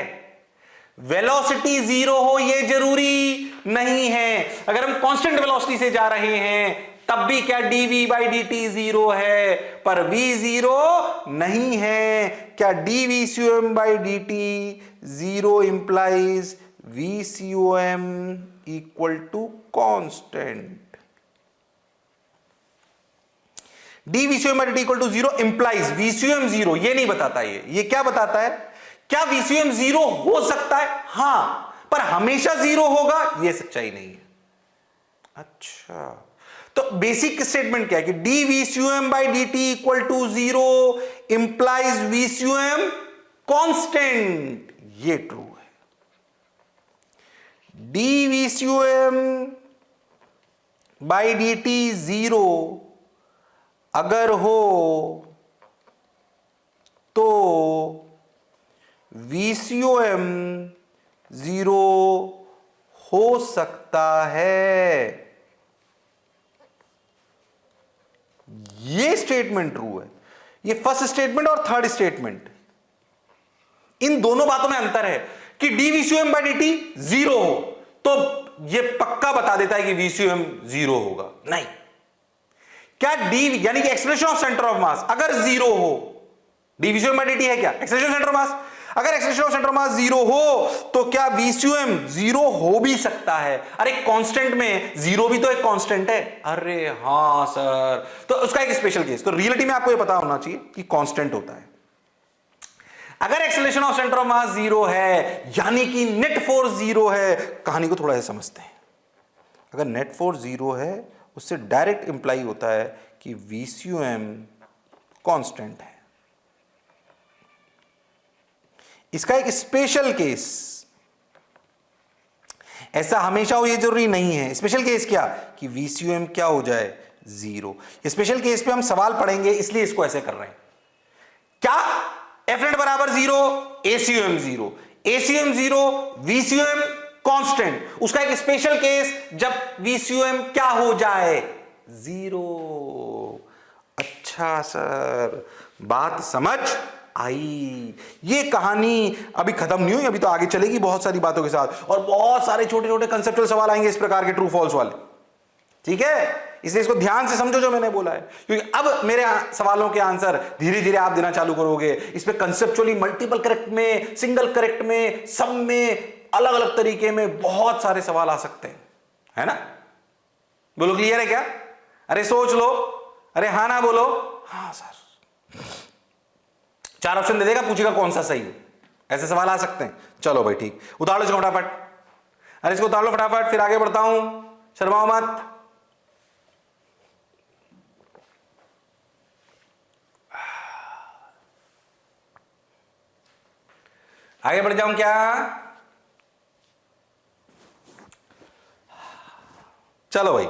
वेलोसिटी 0 हो ये जरूरी नहीं है. अगर हम कांस्टेंट वेलोसिटी से जा रहे हैं तब भी क्या dv बाई dt 0 है, पर v 0 नहीं है. क्या dVcum by dt 0 implies Vcum equal to constant. dVcum by dt equal to 0 implies Vcum 0. ये नहीं बताता. ये क्या बताता है? क्या Vcum 0 हो सकता है? हां, पर हमेशा 0 होगा ये सच्चाई नहीं है. अच्छा, तो बेसिक स्टेटमेंट क्या है कि dVcum by dt equal to 0 implies Vcum constant. ये ट्रू है. dVcum by dt 0 अगर हो तो Vcum 0 हो सकता है. ये स्टेटमेंट ट्रू है. ये फर्स्ट स्टेटमेंट और थर्ड स्टेटमेंट, इन दोनों बातों में अंतर है कि dVcum by dt 0 हो तो ये पक्का बता देता है कि Vcum 0 होगा. नहीं, क्या d यानी कि acceleration of centre of mass अगर 0 हो, dVcum by dt है क्या? Acceleration of centre of mass. अगर acceleration of centre of mass 0 हो तो क्या Vcum 0 हो भी सकता है? अरे कांस्टेंट में 0 भी तो एक कांस्टेंट है. अरे हां सर, तो उसका एक स्पेशल केस. तो रियलिटी में आपको ये पता होना चाहिए कि कांस्टेंट होता है. अगर acceleration of centre of mass 0 है यानी कि नेट फोर्स 0 है. कहानी को थोड़ा सा समझते हैं. अगर नेट फोर्स 0 है उससे डायरेक्ट इंप्लाई होता है कि Vcum कांस्टेंट है. इसका एक स्पेशल केस, ऐसा हमेशा हो ये जरूरी नहीं है. स्पेशल केस क्या कि Vcum क्या हो जाए? 0. स्पेशल केस पे हम सवाल पढ़ेंगे इसलिए इसको ऐसे कर रहे हैं. क्या F net बराबर 0, Acum 0, Acum 0, Vcum कांस्टेंट. उसका एक स्पेशल केस जब Vcum क्या हो जाए? 0. अच्छा सर, बात समझ आई. ये कहानी अभी खत्म नहीं हुई, अभी तो आगे चलेगी बहुत सारी बातों के साथ और बहुत सारे छोटे छोटे कंसेप्चुअल सवाल आएंगे इस प्रकार के ट्रू फॉल्स वाले. ठीक है, इसलिए इसको ध्यान से समझो जो मैंने बोला है, क्योंकि अब मेरे सवालों के आंसर धीरे धीरे आप देना चालू करोगे. इस पे कंसेप्चुअली मल्टीपल करेक्ट में, सिंगल करेक्ट में, सब में, अलग अलग तरीके में बहुत सारे सवाल आ सकते हैं, है ना? बोलो क्लियर है क्या? अरे सोच लो. अरे हाँ ना बोलो. हाँ सर. 4 ऑप्शन दे देगा, पूछेगा कौन सा सही है. ऐसे सवाल आ सकते हैं. चलो भाई ठीक, उतार लो इसको फटाफट. अरे इसको उतार लो फटाफट, फिर आगे बढ़ता हूं. शर्माओ मत. आगे बढ़ जाऊं क्या? चलो भाई,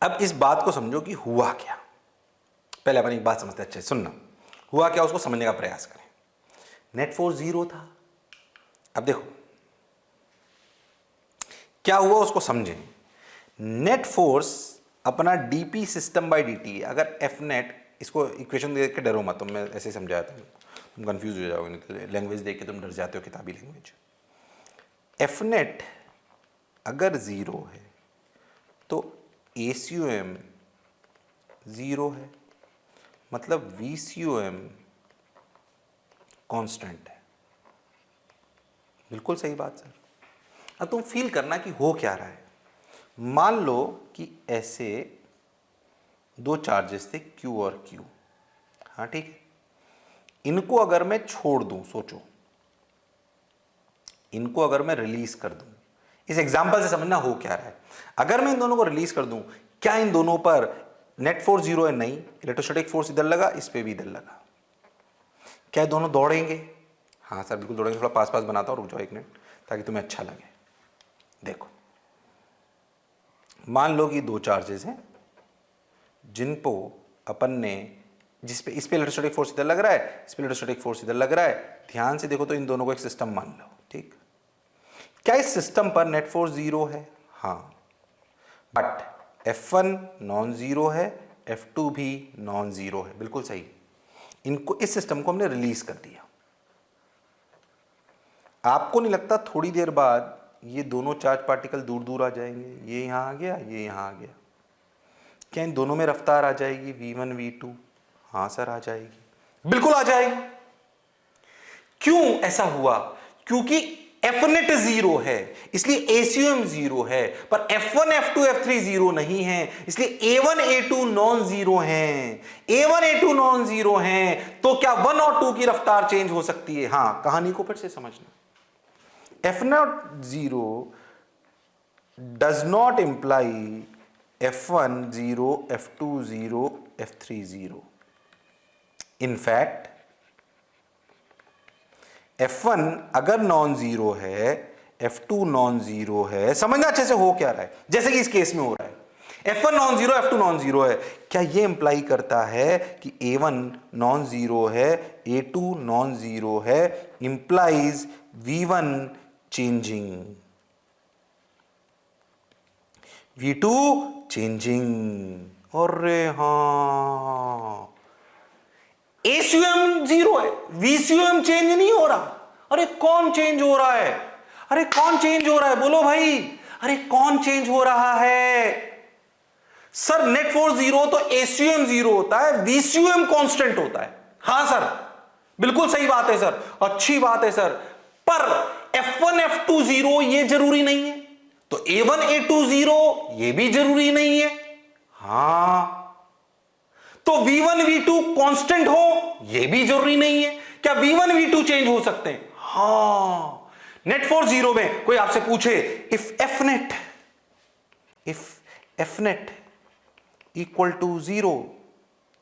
अब इस बात को समझो कि हुआ क्या. पहले अपन एक बात समझते हैं. अच्छे सुनना, हुआ क्या उसको समझने का प्रयास करें. नेट फोर्स 0 था. अब देखो क्या हुआ उसको समझें. नेट फोर्स अपना dp सिस्टम बाय dt, अगर F net, इसको इक्वेशन देख के डरो मत, तुम मैं ऐसे समझाया था, तुम कंफ्यूज हो जाओगे. नहीं तो लैंग्वेज देख के तुम डर जाते हो, किताबी लैंग्वेज. F net अगर 0 है तो Acum 0 है, मतलब Vcum कांस्टेंट है. बिल्कुल सही बात सर. अब तुम फील करना कि हो क्या रहा है. मान लो कि ऐसे दो चार्जेस थे Q और Q. हाँ ठीक है, इनको अगर मैं छोड़ दूं, सोचो, इनको अगर मैं रिलीज कर दूं, इस एग्जांपल से समझना हो क्या रहा है. अगर मैं इन दोनों को रिलीज कर दूं, क्या इन दोनों पर नेट फोर्स जीरो है नहीं, इलेक्ट्रोस्टैटिक फोर्स इधर लगा, इस पे भी इधर लगा, क्या दोनों दौड़ेंगे? हाँ सर बिल्कुल दौड़ेंगे। थोड़ा पास पास बनाता हूँ, रुक जाओ एक मिनट ताकि तुम्हें अच्छा लगे। देखो मान लो कि दो चार्जेस हैं जिनको अपन ने, जिस पे इस पे इलेक्ट्रोस्टैटिक फोर्स इधर लग रहा है, इस पे इलेक्ट्रोस्टैटिक फोर्स इधर लग रहा है। ध्यान से देखो तो इन दोनों को एक सिस्टम मान लो, ठीक। क्या इस सिस्टम पर नेट फोर्स जीरो है? हाँ, बट F1 नॉन जीरो है, F2 भी नॉन जीरो है, बिल्कुल सही। इनको, इस सिस्टम को हमने रिलीज कर दिया। आपको नहीं लगता थोड़ी देर बाद ये दोनों चार्ज पार्टिकल दूर दूर आ जाएंगे? ये यहां आ गया, ये यहां आ गया। क्या इन दोनों में रफ्तार आ जाएगी v1 v2? हाँ सर आ जाएगी, बिल्कुल आ जाएगी। क्यों ऐसा हुआ? क्योंकि Fnet जीरो है इसलिए ACM जीरो है, पर F1 F2 F3 जीरो नहीं है इसलिए A1 A2 नॉन जीरो हैं। A1 A2 नॉन जीरो हैं तो क्या 1 और 2 की रफ्तार चेंज हो सकती है? हां, कहानी को फिर से समझना। F0 zero does not imply F1 0, F2 0, F3 0. In fact, F1 अगर नॉन जीरो है, F2 नॉन जीरो है, समझना अच्छे से हो क्या रहा है, जैसे कि इस केस में हो रहा है। F1 non zero, F2 non zero है, क्या यह इंप्लाई करता है कि A1 नॉन जीरो है, A2 नॉन जीरो है, implies V1 changing, V2 changing. अरे हाँ, ACM जीरो है, VCM चेंज नहीं हो रहा। अरे कौन चेंज हो रहा है? अरे कौन चेंज हो रहा है? बोलो भाई, अरे कौन चेंज हो रहा है? सर नेट फोर्स जीरो तो ACM जीरो होता है, VCM कांस्टेंट होता है। हां सर बिल्कुल सही बात है सर, अच्छी बात है सर, पर F1 F2 जीरो ये जरूरी नहीं है, तो A1 A2 जीरो ये भी जरूरी नहीं है। हां, तो V1 V2 कांस्टेंट हो ये भी जरूरी नहीं है। क्या V1 V2 चेंज हो सकते हैं? हां, नेट फोर्स जीरो में कोई आपसे पूछे if Fnet equal to zero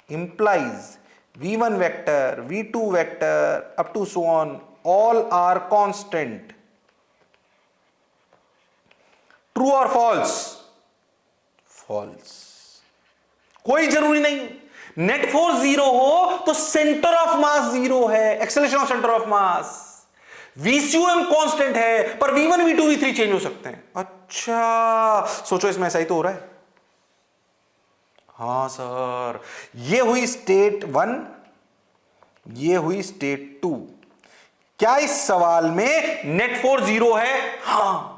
implies V1 vector, V2 vector up to so on all are constant, true और फॉल्स? फॉल्स। कोई जरूरी नहीं। नेट फोर्स जीरो हो तो सेंटर ऑफ मास जीरो है, acceleration of centre of mass, VCM constant है, पर V1 V2 V3 change हो सकते हैं। अच्छा सोचो इसमें ऐसा ही तो हो रहा है। हां सर, ये हुई स्टेट 1, ये हुई स्टेट 2। क्या इस सवाल में नेट फोर्स जीरो है? हां।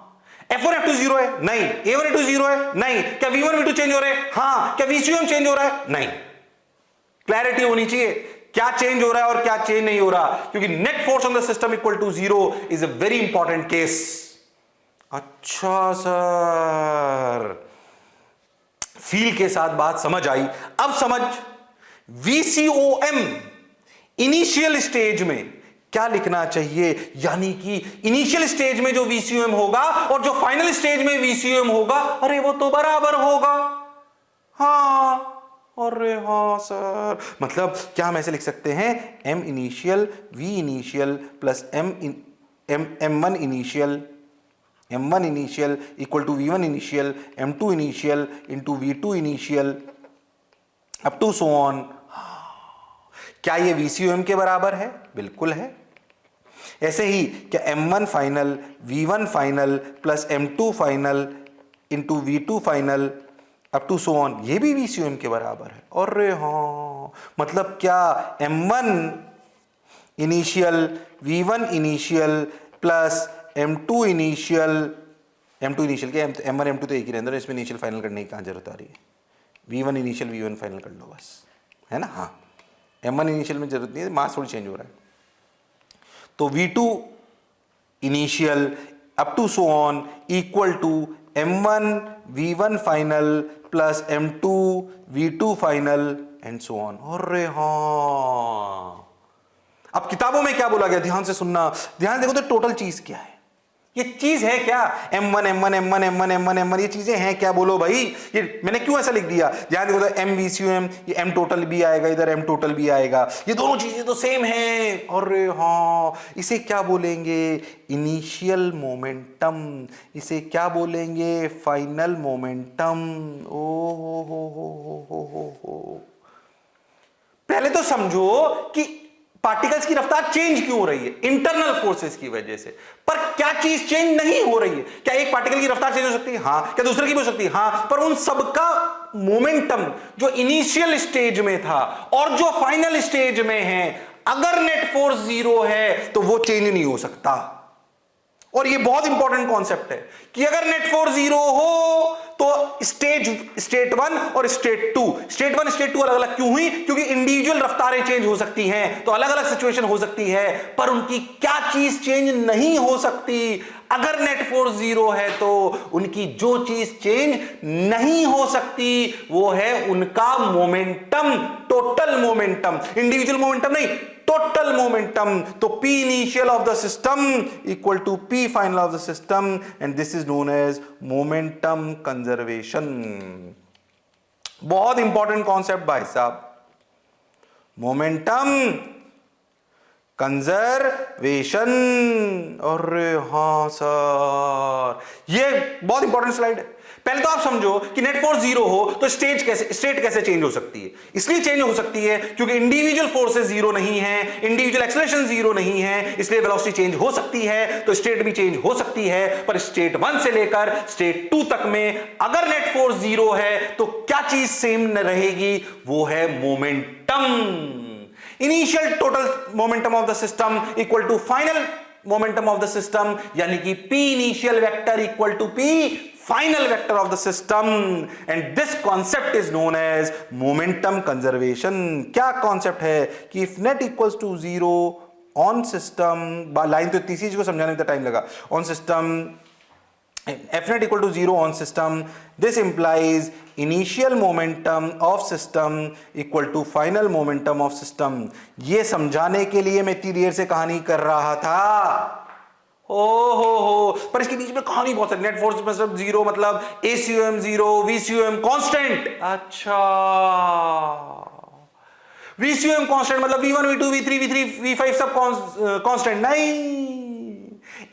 F1 F2 जीरो है? नहीं। A1 A2 जीरो है? नहीं। क्या V1 V2 चेंज हो रहे हैं? हां। क्या VCM चेंज हो रहा है? नहीं। क्लैरिटी होनी चाहिए क्या चेंज हो रहा है और क्या चेंज नहीं हो रहा, क्योंकि net force on the system equal to zero is a very important case. अच्छा सर, फील के साथ बात समझ आई। अब समझ VCOM इनिशियल स्टेज में क्या लिखना चाहिए, यानी कि इनिशियल स्टेज में जो VCOM होगा और जो फाइनल स्टेज में VCOM होगा, अरे वो तो बराबर होगा। हाँ, अरे हाँ सर, मतलब क्या हम ऐसे लिख सकते हैं M initial V initial plus M1 initial, M1 initial equal to V1 initial, M2 initial into V2 initial up to so on. क्या ये VCOM के बराबर है? बिल्कुल है। ऐसे ही क्या M1 final V1 final plus M2 final into V2 final up to so on, ये भी VCOM के बराबर है। अरे हाँ, मतलब क्या M1 initial V1 initial plus M2 initial, M2 initial के M1 M2 तो एक ही रहने दो, इसमें इनिशियल फाइनल करने की कहाँ जरूरत आ रही है। V1 इनिशियल V1 फाइनल कर लो बस, है ना। हाँ, M1 इनिशियल में जरूरत नहीं है, मास थोड़ी चेंज हो रहा है। तो V2 initial up to so on equal to M1 V1 final plus M2 V2 final and so on. अरे हाँ, अब किताबों में क्या बोला गया ध्यान से सुनना, ध्यान से देखो तो टोटल चीज क्या है। ये चीज है क्या? M1 M1 M1 M1 M1 M1 ये चीजें हैं क्या? बोलो भाई, ये मैंने क्यों ऐसा लिख दिया? ध्यान देखो, MVCUM, ये M टोटल भी आएगा, इधर M टोटल भी आएगा, ये दोनों चीजें तो सेम हैं। और हाँ, इसे क्या बोलेंगे? Initial momentum. इसे क्या बोलेंगे? Final momentum. ओ हो। पहले तो समझो कि पार्टिकल्स की रफ्तार चेंज क्यों हो रही है? इंटरनल फोर्सेस की वजह से। पर क्या चीज चेंज नहीं हो रही है? क्या एक पार्टिकल की रफ्तार चेंज हो सकती है? हाँ। क्या दूसरे की भी हो सकती है? हाँ। पर उन सबका मोमेंटम जो इनिशियल स्टेज में था और जो फाइनल स्टेज में है, अगर नेट फोर्स 0 है तो वो चेंज नहीं हो सकता। और ये बहुत इंपॉर्टेंट कॉन्सेप्ट है कि अगर नेट फोर्स 0 हो तो स्टेट 1 और स्टेट 2 अलग अलग क्यों हुई? क्योंकि इंडिविजुअल रफ्तारें चेंज हो सकती हैं, तो अलग अलग सिचुएशन हो सकती है, पर उनकी क्या चीज चेंज नहीं हो सकती? अगर नेट फोर्स 0 है तो उनकी जो चीज चेंज नहीं हो सकती वो है उनका momentum, total momentum, individual momentum नहीं, टोटल मोमेंटम। तो P initial of the system equal to P final of the system, and this is known as momentum conservation. बहुत इंपॉर्टेंट कॉन्सेप्ट भाई साहब, मोमेंटम कंजर्वेशन। और हाँ सर, ये बहुत important slide है। पहले तो आप समझो कि नेट फोर्स 0 हो तो स्टेट कैसे चेंज हो सकती है? इसलिए चेंज हो सकती है क्योंकि इंडिविजुअल फोर्सेस 0 नहीं है, इंडिविजुअल एक्सेलरेशन 0 नहीं है, इसलिए वेलोसिटी चेंज हो सकती है, तो स्टेट भी चेंज हो सकती है। पर स्टेट 1 से लेकर स्टेट 2 तक में अगर नेट फोर्स 0 है तो क्या चीज सेम रहेगी? वो है momentum. Initial total momentum of the system equal to final momentum of the system, यानी कि P initial vector equal to P final vector of the system, and this concept is known as momentum conservation. क्या concept है कि if net equals to 0 on system, line तो तीसरी चीज को समझाने में टाइम लगा, on system f net equal to 0 on system, this implies initial momentum of system equal to final momentum of system. ये समझाने के लिए मैं इतनी देर से कहानी कर रहा था। हो, पर इसके बीच में कहानी बहुत है। नेट फोर्स मतलब 0 मतलब ACUM 0, VCUM कांस्टेंट। अच्छा, VCUM कांस्टेंट मतलब V1 V2 V3 V3 V5 सब कांस्टेंट नहीं।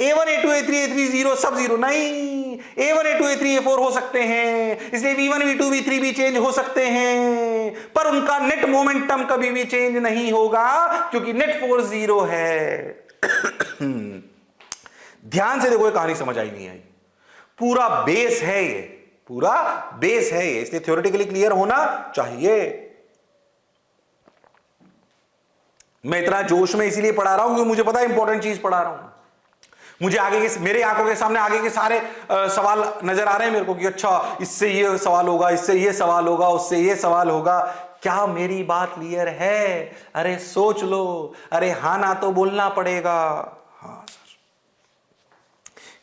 A1 A2 A3 A3 0 सब 0 नहीं। A1 A2 A3 A4 हो सकते हैं, इसलिए V1 V2 V3 भी चेंज हो सकते हैं, पर उनका नेट मोमेंटम कभी भी चेंज नहीं होगा क्योंकि नेट फोर्स 0 है। ध्यान से देखो, ये कहानी समझ आई नहीं आई? पूरा बेस है ये, पूरा बेस है ये, इसलिए थ्योरेटिकली क्लियर होना चाहिए। मैं इतना जोश में इसीलिए पढ़ा रहा हूं क्योंकि मुझे पता है इंपॉर्टेंट चीज पढ़ा रहा हूं। मुझे आगे के, मेरे आंखों के सामने आगे के सारे सवाल नजर आ रहे हैं मेरे को कि अच्छा इससे ये सवाल होगा, इससे ये सवाल होगा, उससे ये सवाल होगा। क्या मेरी बात क्लियर है? अरे सोच लो, अरे हाँ ना तो बोलना पड़ेगा। हाँ सर,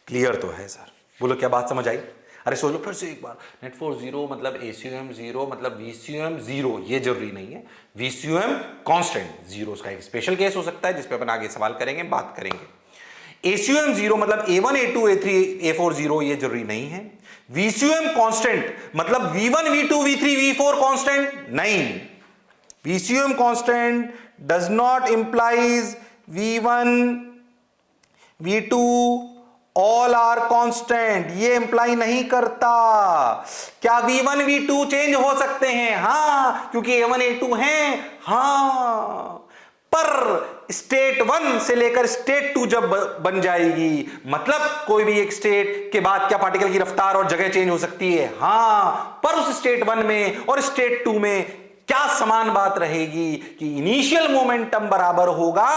क्लियर तो है सर। बोलो क्या बात समझ आई? अरे सोच लो फिर से एक बार। नेट फोर्स 0 मतलब ACUM 0 मतलब VCUM 0, ये जरूरी नहीं है। VCUM कांस्टेंट 0 का एक स्पेशल केस हो सकता है जिस पे अपन आगे सवाल करेंगे, बात करेंगे। ACUM 0 मतलब A1 A2 A3 A4 0, ये जरूरी नहीं है। VCUM कांस्टेंट मतलब V1 V2 V3 V4 constant नहीं। VCUM constant does not implies V1 V2 all are constant, ये इंप्लाई नहीं करता। क्या V1 V2 चेंज हो सकते हैं? हां, क्योंकि A1 A2 हैं। हां, पर स्टेट 1 से लेकर स्टेट 2 जब बन जाएगी, मतलब कोई भी एक स्टेट के बाद क्या पार्टिकल की रफ्तार और जगह चेंज हो सकती है? हां, पर उस स्टेट 1 में और स्टेट 2 में क्या समान बात रहेगी कि इनिशियल मोमेंटम बराबर होगा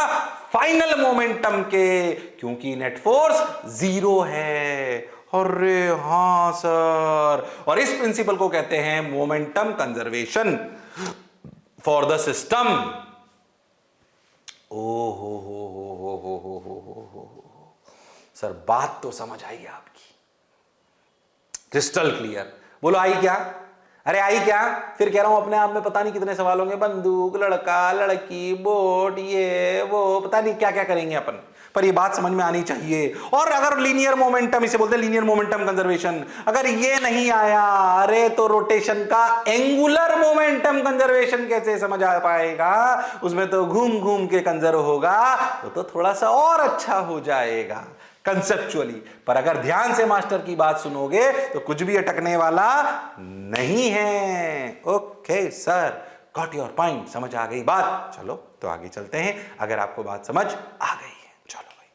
फाइनल मोमेंटम के, क्योंकि नेट फोर्स 0 है। अरे हां सर, और इस प्रिंसिपल को कहते हैं momentum conservation for the system. ओ हो सर, बात तो समझ आई आपकी, क्रिस्टल क्लियर। बोलो आई क्या? अरे आई क्या? फिर कह रहा हूं अपने आप में पता नहीं कितने सवाल होंगे, बंदूक, लड़का, लड़की, बोट, ये वो, पता नहीं क्या क्या करेंगे अपन। पर ये बात समझ में आनी चाहिए। और अगर लीनियर मोमेंटम, इसे बोलते हैं लीनियर मोमेंटम कंजर्वेशन, अगर ये नहीं आया, अरे तो रोटेशन का एंगुलर मोमेंटम कंजर्वेशन कैसे समझ आ पाएगा? उसमें तो घूम घूम के कंजर्व होगा, वो तो थोड़ा सा और अच्छा हो जाएगा कंसेप्चुअली। पर अगर ध्यान से मास्टर की बात सुनोगे तो कुछ भी अटकने वाला नहीं है। Okay sir, got your point, समझ आ गई बात? चलो तो आगे चलते हैं, अगर आपको बात समझ आ गई है। चलो भाई,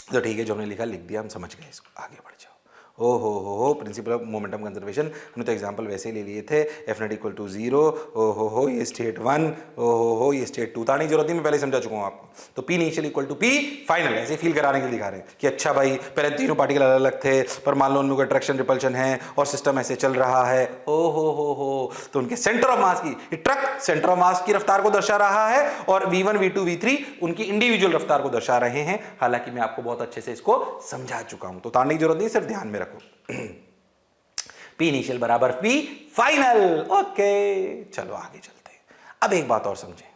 तो ठीक है, जो हमने लिखा लिख दिया, हम समझ गए इसको, आगे बढ़ जाओ। ओ हो, प्रिंसिपल ऑफ मोमेंटम कंजर्वेशन, हमने तो एग्जांपल वैसे ही ले लिए थे। एफ नॉट इक्वल टू 0, ओ हो, ये स्टेट 1, ओ हो, ये स्टेट 2, ताने की जरूरत नहीं, मैं पहले समझा चुका हूँ आपको। तो P initial equal to P final, ऐसे फील कराने के लिए दिखा रहे हैं कि अच्छा भाई पहले तीनों पार्टिकल अलग अलग थे, पर मान लो उनमें अट्रैक्शन रिपल्शन है और सिस्टम ऐसे चल रहा है, ओ हो, तो उनके सेंटर ऑफ मास की, ट्रक सेंटर ऑफ मास की रफ्तार को दर्शा रहा है और V1 V2 V3 उनकी इंडिविजुअल रफ्तार को दर्शा रहे हैं। हालांकि मैं आपको बहुत अच्छे से इसको समझा चुका हूं, तो ताड़ने की जरूरत नहीं, सिर्फ ध्यान में रखो। पी इनिशियल बराबर पी फाइनल। ओके, चलो आगे चलते हैं। अब एक बात और समझें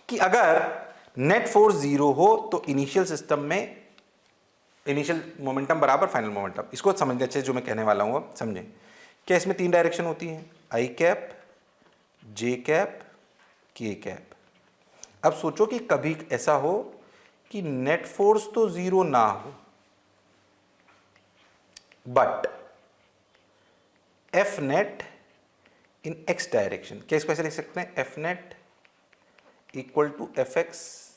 कि अगर नेट फोर्स 0 हो तो इनिशियल सिस्टम में इनिशियल मोमेंटम बराबर फाइनल मोमेंटम। इसको समझने अच्छे जो मैं कहने वाला हूं, अब समझें। क्या इसमें 3 डायरेक्शन होती हैं? आई कैप, जे कैप, के कैप। अब सोचो कि कभी ऐसा हो कि नेट फोर्स तो 0 ना हो, but F net in X direction. क्या इसको ऐसे लिख सकते हैं? F net equal to F X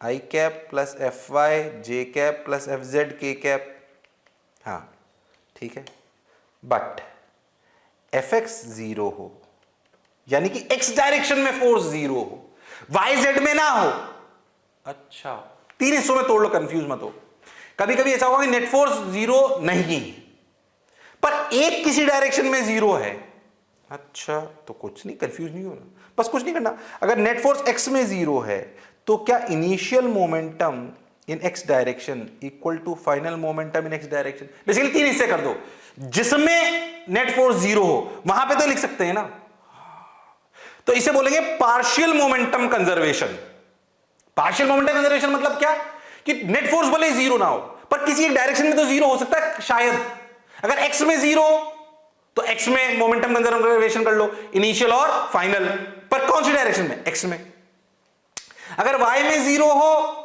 I cap plus F Y J cap plus F Z K cap. हाँ ठीक है, बट एफ एक्स 0 हो, यानी कि एक्स डायरेक्शन में फोर्स 0 हो, वाई जेड में ना हो। अच्छा, 3 हिस्सों में तोड़ लो, कंफ्यूज मत हो। कभी कभी ऐसा होगा कि नेट फोर्स 0 नहीं, पर एक किसी डायरेक्शन में 0 है। अच्छा, तो कुछ नहीं, कंफ्यूज नहीं होना, बस कुछ नहीं करना। अगर नेट फोर्स एक्स में 0 है तो क्या initial momentum in X direction equal to final momentum in X direction? Basically 3 हिस्से कर दो, जिसमें नेट फोर्स 0 हो वहां पे तो लिख सकते हैं ना, तो इसे बोलेंगे partial momentum conservation. Partial momentum conservation मतलब क्या? कि नेट फोर्स भले 0 ना हो, पर किसी एक डायरेक्शन में तो 0 हो सकता है शायद। अगर एक्स में 0 तो एक्स में मोमेंटम कंजर्वेशन कर लो, इनिशियल और फाइनल, पर कौन सी डायरेक्शन में? एक्स में। अगर y में 0 हो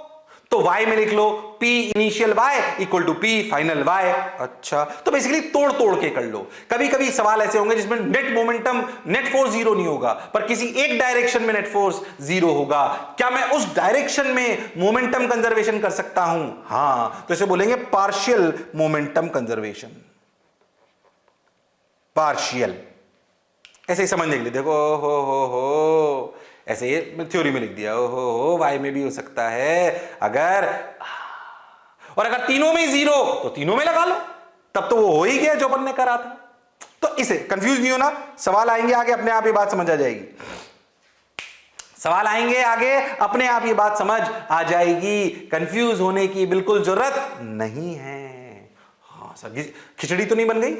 तो y में लिख लो p initial y equal to p final y। अच्छा, तो बेसिकली तोड़ तोड़ के कर लो। कभी कभी सवाल ऐसे होंगे जिसमें नेट मोमेंटम, नेट फोर्स 0 नहीं होगा, पर किसी एक डायरेक्शन में नेट फोर्स 0 होगा। क्या मैं उस डायरेक्शन में मोमेंटम कंजर्वेशन कर सकता हूं? हां, तो इसे बोलेंगे पार्शियल मोमेंटम कंजर्वेशन। पार्शियल, ऐसे ही समझने के लिए देखो, हो ऐसे ये थ्योरी में लिख दिया, हो वाई में भी हो सकता है अगर, और अगर तीनों में 0 तो तीनों में लगा लो, तब तो वो हो ही गया जो अपन ने करा था। तो इसे कंफ्यूज नहीं होना, सवाल आएंगे आगे अपने आप ये बात समझ आ जाएगी। सवाल आएंगे आगे अपने आप ये बात समझ आ जाएगी, कंफ्यूज होने की बिल्कुल जरूरत नहीं है। हाँ सर, खिचड़ी तो नहीं बन गई?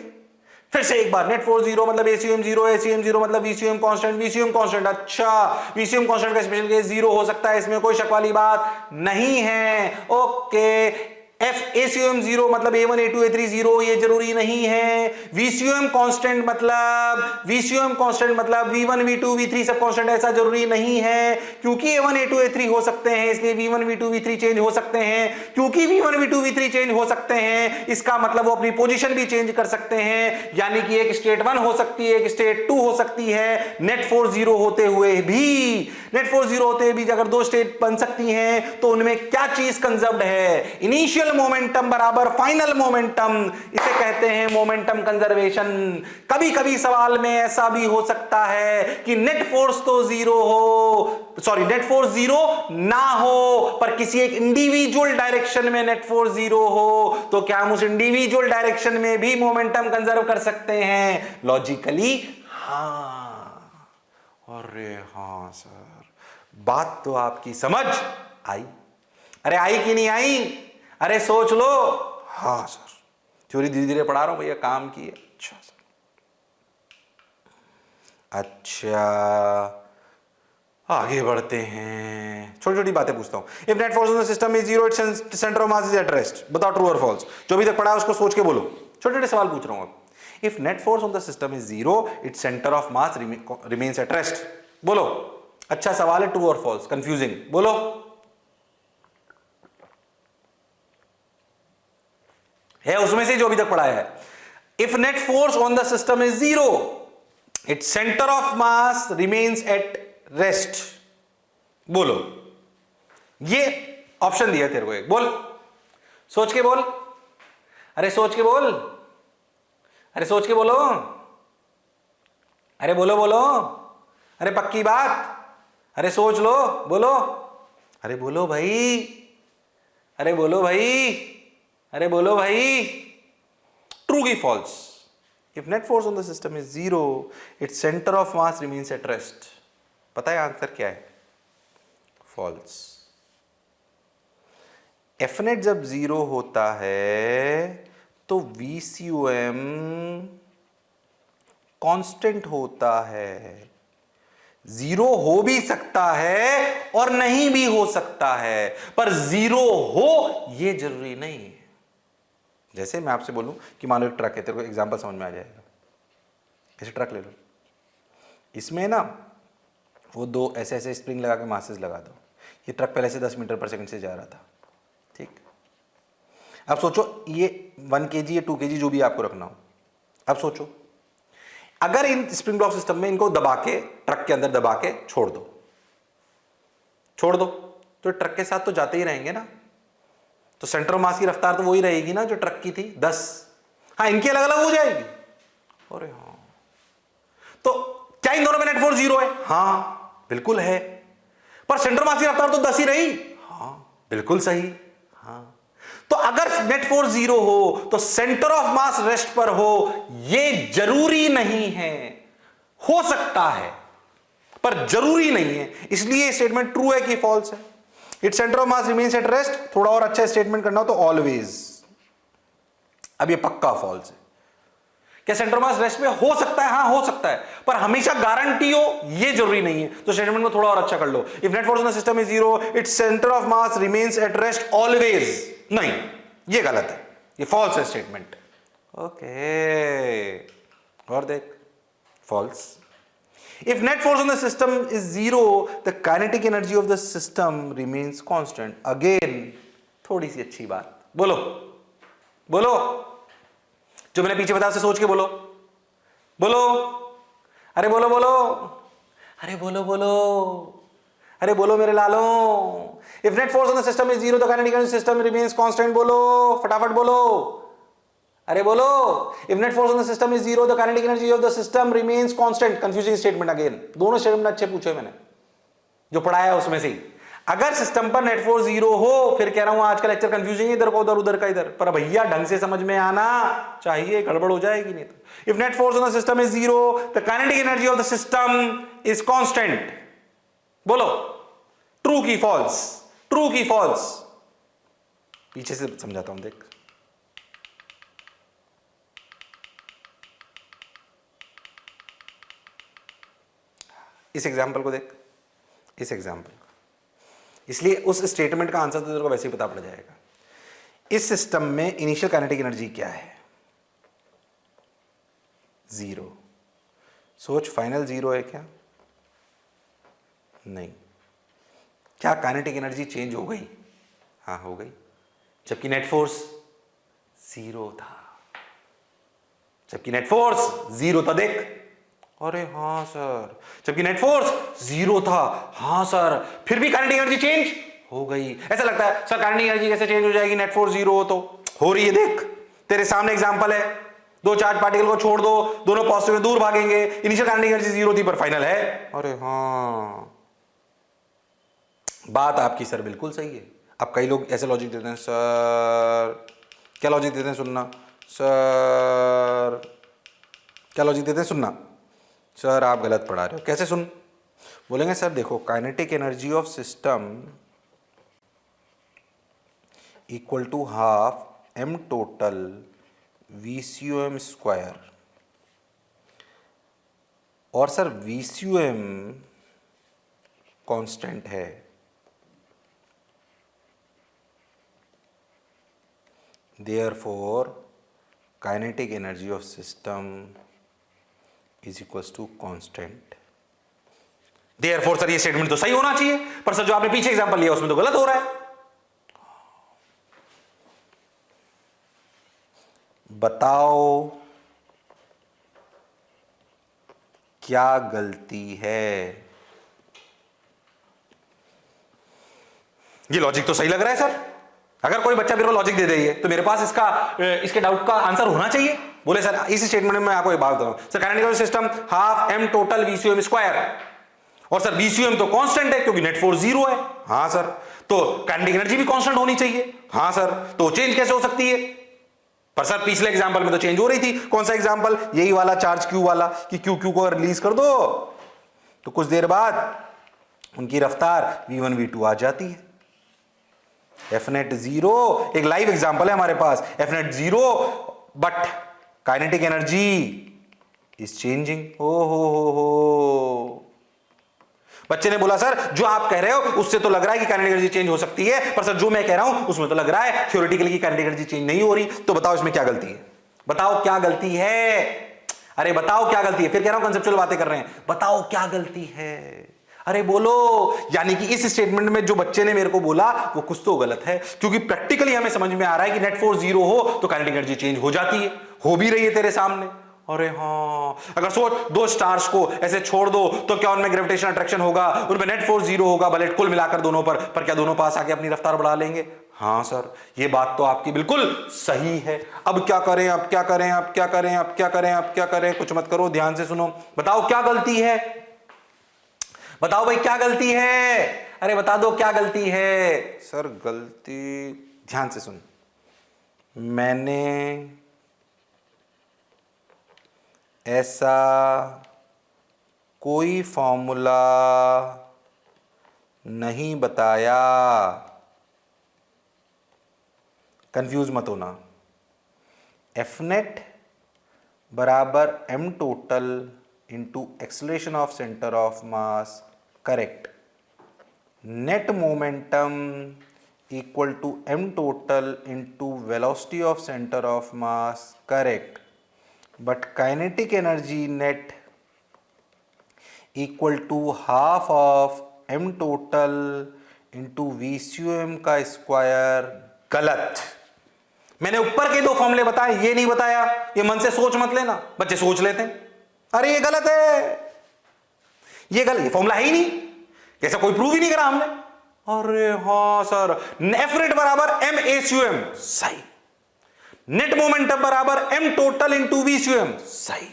फिर से एक बार, नेट फोर्स 0 मतलब ACM 0, ACM 0 मतलब VCM कांस्टेंट, VCM कांस्टेंट। अच्छा, VCM कांस्टेंट का स्पेशल केस 0 हो सकता है, इसमें कोई शक वाली बात नहीं है। ओके, ACM 0 मतलब A1 A2 A3 0, ये जरूरी नहीं है। VCM कांस्टेंट मतलब V1 V2 V3 सब कांस्टेंट, ऐसा जरूरी नहीं है। क्योंकि A1 A2 A3 हो सकते हैं, इसलिए V1 V2 V3 चेंज हो सकते हैं। क्योंकि V1 V2 V3 चेंज हो सकते हैं, इसका मतलब वो अपनी पोजीशन भी चेंज कर सकते हैं, यानी कि एक स्टेट 1 हो सकती है, एक स्टेट 2 हो सकती है। नेट फोर्स 0 होते हुए भी अगर 2 स्टेट बन सकती हैं, तो उनमें क्या चीज कंजर्व्ड है? इनिशियल मोमेंटम बराबर फाइनल मोमेंटम, इसे कहते हैं मोमेंटम कंजर्वेशन। कभी कभी सवाल में ऐसा भी हो सकता है कि नेट फोर्स तो 0 हो, सॉरी नेट फोर्स 0 ना हो, पर किसी एक इंडिविजुअल डायरेक्शन में नेट फोर्स 0 हो, तो क्या हम उस इंडिविजुअल डायरेक्शन में भी मोमेंटम कंजर्व कर सकते हैं? लॉजिकली हाँ। अरे हाँ सर, बात तो आपकी समझ आई। अरे आई कि नहीं आई? अरे सोच लो। हाँ सर, थ्योरी धीरे धीरे पढ़ा रहा हूं भैया, काम की है। अच्छा सर, अच्छा आगे बढ़ते हैं, छोटी छोटी बातें पूछता हूं। If net force on the system is zero, its centre of mass is at rest. बताओ ट्रू और फॉल्स। जो भी तक पढ़ा है उसको सोच के बोलो, छोटे छोटे सवाल पूछ रहा हूं अब। If net force on the system is zero, its centre of mass remains at rest. बोलो। अच्छा सवाल है, ट्रू और फॉल्स, कंफ्यूजिंग, बोलो। है उसमें से जो अभी तक पढ़ाया है। If net force on the system is zero, its centre of mass remains at rest. बोलो। ये ऑप्शन दिया तेरे को एक, बोल, सोच के बोल। अरे सोच के बोल, अरे सोच के बोलो, अरे बोलो बोलो, अरे पक्की बात, अरे सोच लो, बोलो, अरे बोलो भाई, अरे बोलो भाई, अरे बोलो भाई। ट्रू की false? If net force on the system is zero, its centre of mass remains at rest. पता है आंसर क्या है? फॉल्स। एफ नेट जब जीरो होता है तो VCUM कांस्टेंट होता है। जीरो हो भी सकता है और नहीं भी हो सकता है, पर जीरो हो ये जरूरी नहीं है। जैसे मैं आपसे बोलूं कि मान लो एक ट्रक है, तेरे को एग्जांपल समझ में आ जाएगा। ऐसे ट्रक ले लो, इसमें ना वो दो ऐसे ऐसे स्प्रिंग लगा के मासेस लगा दो। ये ट्रक पहले से 10 मीटर पर सेकंड से जा रहा था, ठीक। अब सोचो ये 1 kg या 2 kg जो भी आपको रखना हो। अब सोचो अगर इन स्प्रिंग ब्लॉक सिस्टम में इनको दबा के ट्रक के अंदर दबा के छोड़ दो, तो ट्रक के साथ तो जाते ही रहेंगे ना। तो सेंटर ऑफ मास की रफ्तार तो वही रहेगी ना जो ट्रक की थी, 10। हाँ, इनकी अलग अलग हो जाएगी। अरे हाँ, तो क्या इन दोनों में नेट फोर्स जीरो है? हाँ बिल्कुल है। पर सेंटर मास की रफ्तार तो 10 ही रही। हाँ बिल्कुल सही। हाँ, तो अगर नेट फोर्स जीरो हो तो सेंटर ऑफ मास रेस्ट पर हो, यह जरूरी नहीं है। हो सकता है पर जरूरी नहीं है। इसलिए स्टेटमेंट ट्रू है कि फॉल्स है। It centre of mass remains at rest. थोड़ा और अच्छा स्टेटमेंट करना हो तो ऑलवेज। अब ये पक्का फॉल्स है। क्या सेंटर ऑफ मास रेस्ट में हो सकता है? हाँ हो सकता है, पर हमेशा गारंटी हो ये जरूरी नहीं है। तो स्टेटमेंट को थोड़ा और अच्छा कर लो। If net force in the system is zero, its centre of mass remains at rest always. नहीं, ये गलत है, ये फॉल्स है स्टेटमेंट। ओके, और देख, false. If net force on the system is zero, the kinetic energy of the system remains constant. Again थोड़ी सी अच्छी बात, बोलो बोलो, जो मैंने पीछे बताया उसे सोच के बोलो, बोलो, अरे बोलो बोलो, अरे बोलो बोलो, अरे बोलो मेरे लालो। If net force on the system is zero, the kinetic energy system remains constant. बोलो फटाफट बोलो, अरे बोलो। If net force on the system is zero, the kinetic energy of the system remains constant. Confusing statement again. दोनों statement अच्छे पूछे मैंने, जो पढ़ाया उसमें से ही। अगर सिस्टम पर नेट फोर्स जीरो हो, फिर कह रहा हूं आज का लेक्चर कंफ्यूजिंग है, इधर को उधर, उधर का इधर, पर भैया ढंग से समझ में आना चाहिए, गड़बड़ हो जाएगी नहीं तो। If net force on the system is zero, the kinetic energy of the system is constant. बोलो ट्रू की फॉल्स? ट्रू की फॉल्स? पीछे से समझाता हूं, देख। इस एग्जाम्पल को देख, इस एग्जाम्पल। इसलिए उस स्टेटमेंट का आंसर तो तेरे को वैसे ही पता पड़ जाएगा। इस सिस्टम में इनिशियल काइनेटिक एनर्जी क्या है? जीरो। सोच, फाइनल जीरो है क्या? नहीं। क्या काइनेटिक एनर्जी चेंज हो गई? हाँ हो गई, जबकि नेट फोर्स जीरो था। जबकि नेट फोर्स जीरो था, देख। अरे हाँ सर, जबकि नेट फोर्स जीरो था। हाँ सर, फिर भी काइनेटिक एनर्जी चेंज हो गई। ऐसा लगता है सर काइनेटिक एनर्जी कैसे चेंज हो जाएगी, नेट फोर्स जीरो हो तो? हो रही है, देख तेरे सामने एग्जांपल है। दो चार्ज पार्टिकल को छोड़ दो, दोनों पॉजिटिव में दूर भागेंगे। इनिशियल काइनेटिक एनर्जी जीरो थी पर फाइनल है। अरे हाँ, बात आपकी सर बिल्कुल सही है। अब कई लोग ऐसे लॉजिक देते हैं, सर क्या लॉजिक देते हैं सुनना, सर क्या लॉजिक देते हैं सुनना, सर आप गलत पढ़ा रहे हो। कैसे सुन? बोलेंगे सर देखो, kinetic energy of system equal to half m total VCUM square. और सर VCUM कांस्टेंट है। Therefore kinetic energy of system is equals to constant. Therefore sir ये स्टेटमेंट तो सही होना चाहिए, पर सर जो आपने पीछे एग्जांपल लिया उसमें तो गलत हो रहा है। बताओ क्या गलती है? ये लॉजिक तो सही लग रहा है सर। अगर कोई बच्चा मेरे को लॉजिक दे दे तो मेरे पास इसके डाउट का आंसर होना चाहिए। बोले सर इस स्टेटमेंट में मैं आपको एक बात बताऊं sir, kinetic system half m total VCUM square, और सर VCUM तो कांस्टेंट है क्योंकि नेट फोर्स 0 है। हाँ सर, तो काइनेटिक एनर्जी भी कांस्टेंट होनी चाहिए। हाँ सर, तो चेंज कैसे हो सकती है? पर सर पिछले एग्जांपल में तो चेंज हो रही थी। कौन सा एग्जांपल? यही वाला चार्ज Q वाला, कि Q को रिलीज कर दो तो कुछ देर बाद उनकी रफ्तार V1 V2 आ जाती है। Fnet 0 एक लाइव एग्जांपल है हमारे पास। Fnet 0 but kinetic energy is changing. हो बच्चे ने बोला सर जो आप कह रहे हो उससे तो लग रहा है कि काइनेटिक एनर्जी चेंज हो सकती है, पर सर जो मैं कह रहा हूं उसमें तो लग रहा है थ्योरेटिकली की काइनेटिक एनर्जी चेंज नहीं हो रही। तो बताओ इसमें क्या गलती है? बताओ क्या गलती है? अरे बताओ क्या गलती है? फिर कह रहा हूं कंसेप्चुअल बातें कर रहे हैं, बताओ क्या गलती है? अरे बोलो। यानी कि इस स्टेटमेंट में जो बच्चे ने मेरे को बोला वो कुछ तो गलत है, क्योंकि प्रैक्टिकली हमें समझ में आ रहा है कि नेट फोर्स 0 हो तो काइनेटिक एनर्जी चेंज हो जाती है, हो भी रही है तेरे सामने। अरे हाँ, अगर सोच दो स्टार्स को ऐसे छोड़ दो तो क्या उनमें ग्रेविटेशन अट्रैक्शन होगा, उनमें नेट फोर्स 0 होगा, भले कुल मिलाकर दोनों पर क्या दोनों पास आके अपनी रफ्तार बढ़ा लेंगे? हाँ सर, ये बात तो आपकी बिल्कुल सही है। अब क्या करें, अब क्या करें, अब क्या करें, अब क्या करें, अब क्या करें? कुछ मत करो, ध्यान से सुनो। बताओ क्या गलती है? बताओ भाई क्या गलती है? अरे बता दो क्या गलती है? सर गलती, ध्यान से सुन, मैंने ऐसा कोई फॉर्मूला नहीं बताया। कंफ्यूज मत होना। Fnet बराबर m total into acceleration of centre of mass, correct. Net momentum equal to m total into velocity of centre of mass, correct. But kinetic energy net equal to half of m total into VCUM का square, गलत। मैंने ऊपर के दो फॉर्मूले बताए, ये नहीं बताया। ये मन से सोच मत लेना, बच्चे सोच लेते हैं अरे ये गलत है, ये गलत, ये फॉर्मूला है ही नहीं, ऐसा कोई प्रूव ही नहीं करा हमने। अरे हाँ सर, Fnet बराबर MACUM, सही। नेट मोमेंटम बराबर m टोटल इंटू VCUM, सही।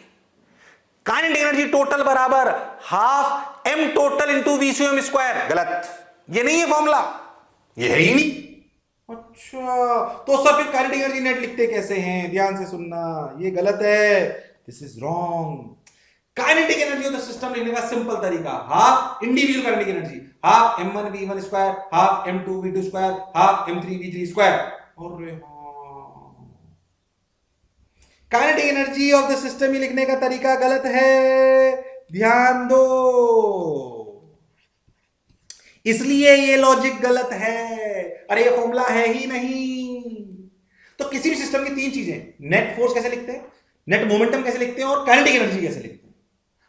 काइनेटिक एनर्जी टोटल बराबर half m total into VCUM square, गलत। ये नहीं है फॉर्मूला, ये है ही नहीं। अच्छा, तो सर फिर काइनेटिक एनर्जी नेट लिखते कैसे हैं? ध्यान से सुनना, ये गलत है, this is wrong. Kinetic energy of the system लिखने का सिंपल तरीका, half individual kinetic energy, half m1 v1 square, half m2 v2 square, half m3 v3 square. और kinetic energy of the system ही लिखने का तरीका गलत है, ध्यान दो, इसलिए ये लॉजिक गलत है। अरे ये फॉर्मूला है ही नहीं। तो किसी भी सिस्टम की तीन चीजें, नेट फोर्स कैसे लिखते हैं, नेट मोमेंटम कैसे लिखते हैं, और काइनेटिक एनर्जी कैसे लिखते हैं।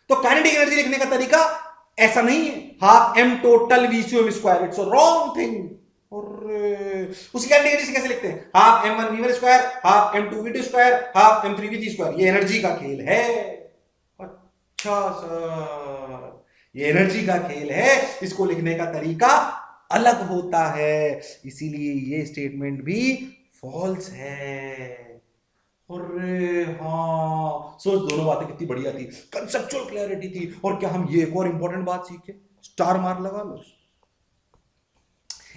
तो काइनेटिक एनर्जी लिखने का तरीका ऐसा नहीं है, half m total VCUM square, it's a wrong thing. और उसकी काइनेटिक एनर्जी कैसे लिखते हैं, half m1 v1 square, half m2 v2 square, half m3 v3 square. ये एनर्जी का खेल है। अच्छा सर, ये एनर्जी का खेल है, इसको लिखने का तरीका अलग होता है, इसीलिए ये स्टेटमेंट भी फॉल्स है। और हाँ, सोच दोनों बातें कितनी बढ़िया थी, कंसेप्चुअल क्लैरिटी थी। और क्या हम ये एक और इंपॉर्टेंट बात सीखे, स्टार मार्क लगा लो।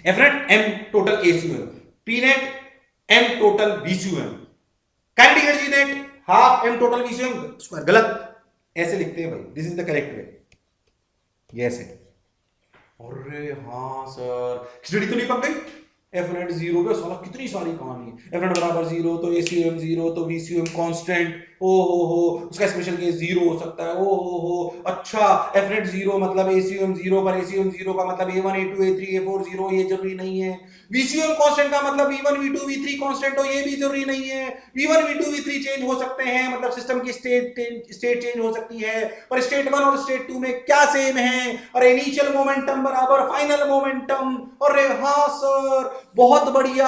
Fnet m total ACUM, Pnet m total VCUM, kinetic energy net half m total VCUM square, गलत। ऐसे लिखते हैं भाई, this is the correct way, ये ऐसे। अरे हाँ सर, खिचड़ी तो नहीं पक गई? एफ नेट 0 पे साला कितनी सारी कहानी है। एफ नेट बराबर 0 तो एसीएम 0 तो वीसीएम कांस्टेंट, ओ हो उसका स्पेशल केस 0 हो सकता है, ओ हो अच्छा एफ नेट 0 मतलब एसीएम 0 पर एसीएम 0 का मतलब a1 a2 a3 a4 0 ये जरूरी नहीं है। वीसीएम कांस्टेंट का मतलब v1 v2 v3 कांस्टेंट हो ये भी जरूरी नहीं है। v1 v2 v3 चेंज हो सकते हैं, मतलब सिस्टम की स्टेट चेंज हो सकती है, पर स्टेट 1 और स्टेट 2 में क्या सेम है? और इनिशियल मोमेंटम बराबर फाइनल मोमेंटम। अरे हाँ सर बहुत बढ़िया।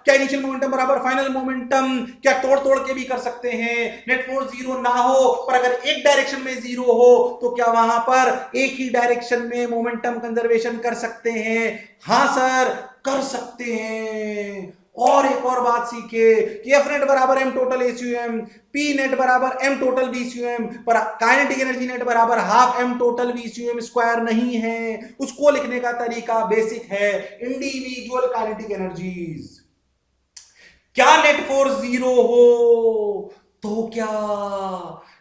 क्या इनिशियल मोमेंटम बराबर फाइनल मोमेंटम क्या तोड़ तोड़ के भी कर सकते हैं? नेट फोर्स 0 ना हो पर अगर एक डायरेक्शन में 0 हो तो क्या वहां पर एक ही डायरेक्शन में मोमेंटम कंजर्वेशन कर सकते हैं? हाँ सर कर सकते हैं। और एक और बात सीखे कि एफ नेट बराबर M total ACM, P net बराबर एम टोटल वीसीएम, पर काइनेटिक एनर्जी नेट बराबर half M total VCM square नहीं है। उसको लिखने का तरीका बेसिक है, इंडिविजुअल काइनेटिक एनर्जीज। क्या नेट फोर्स 0 हो तो क्या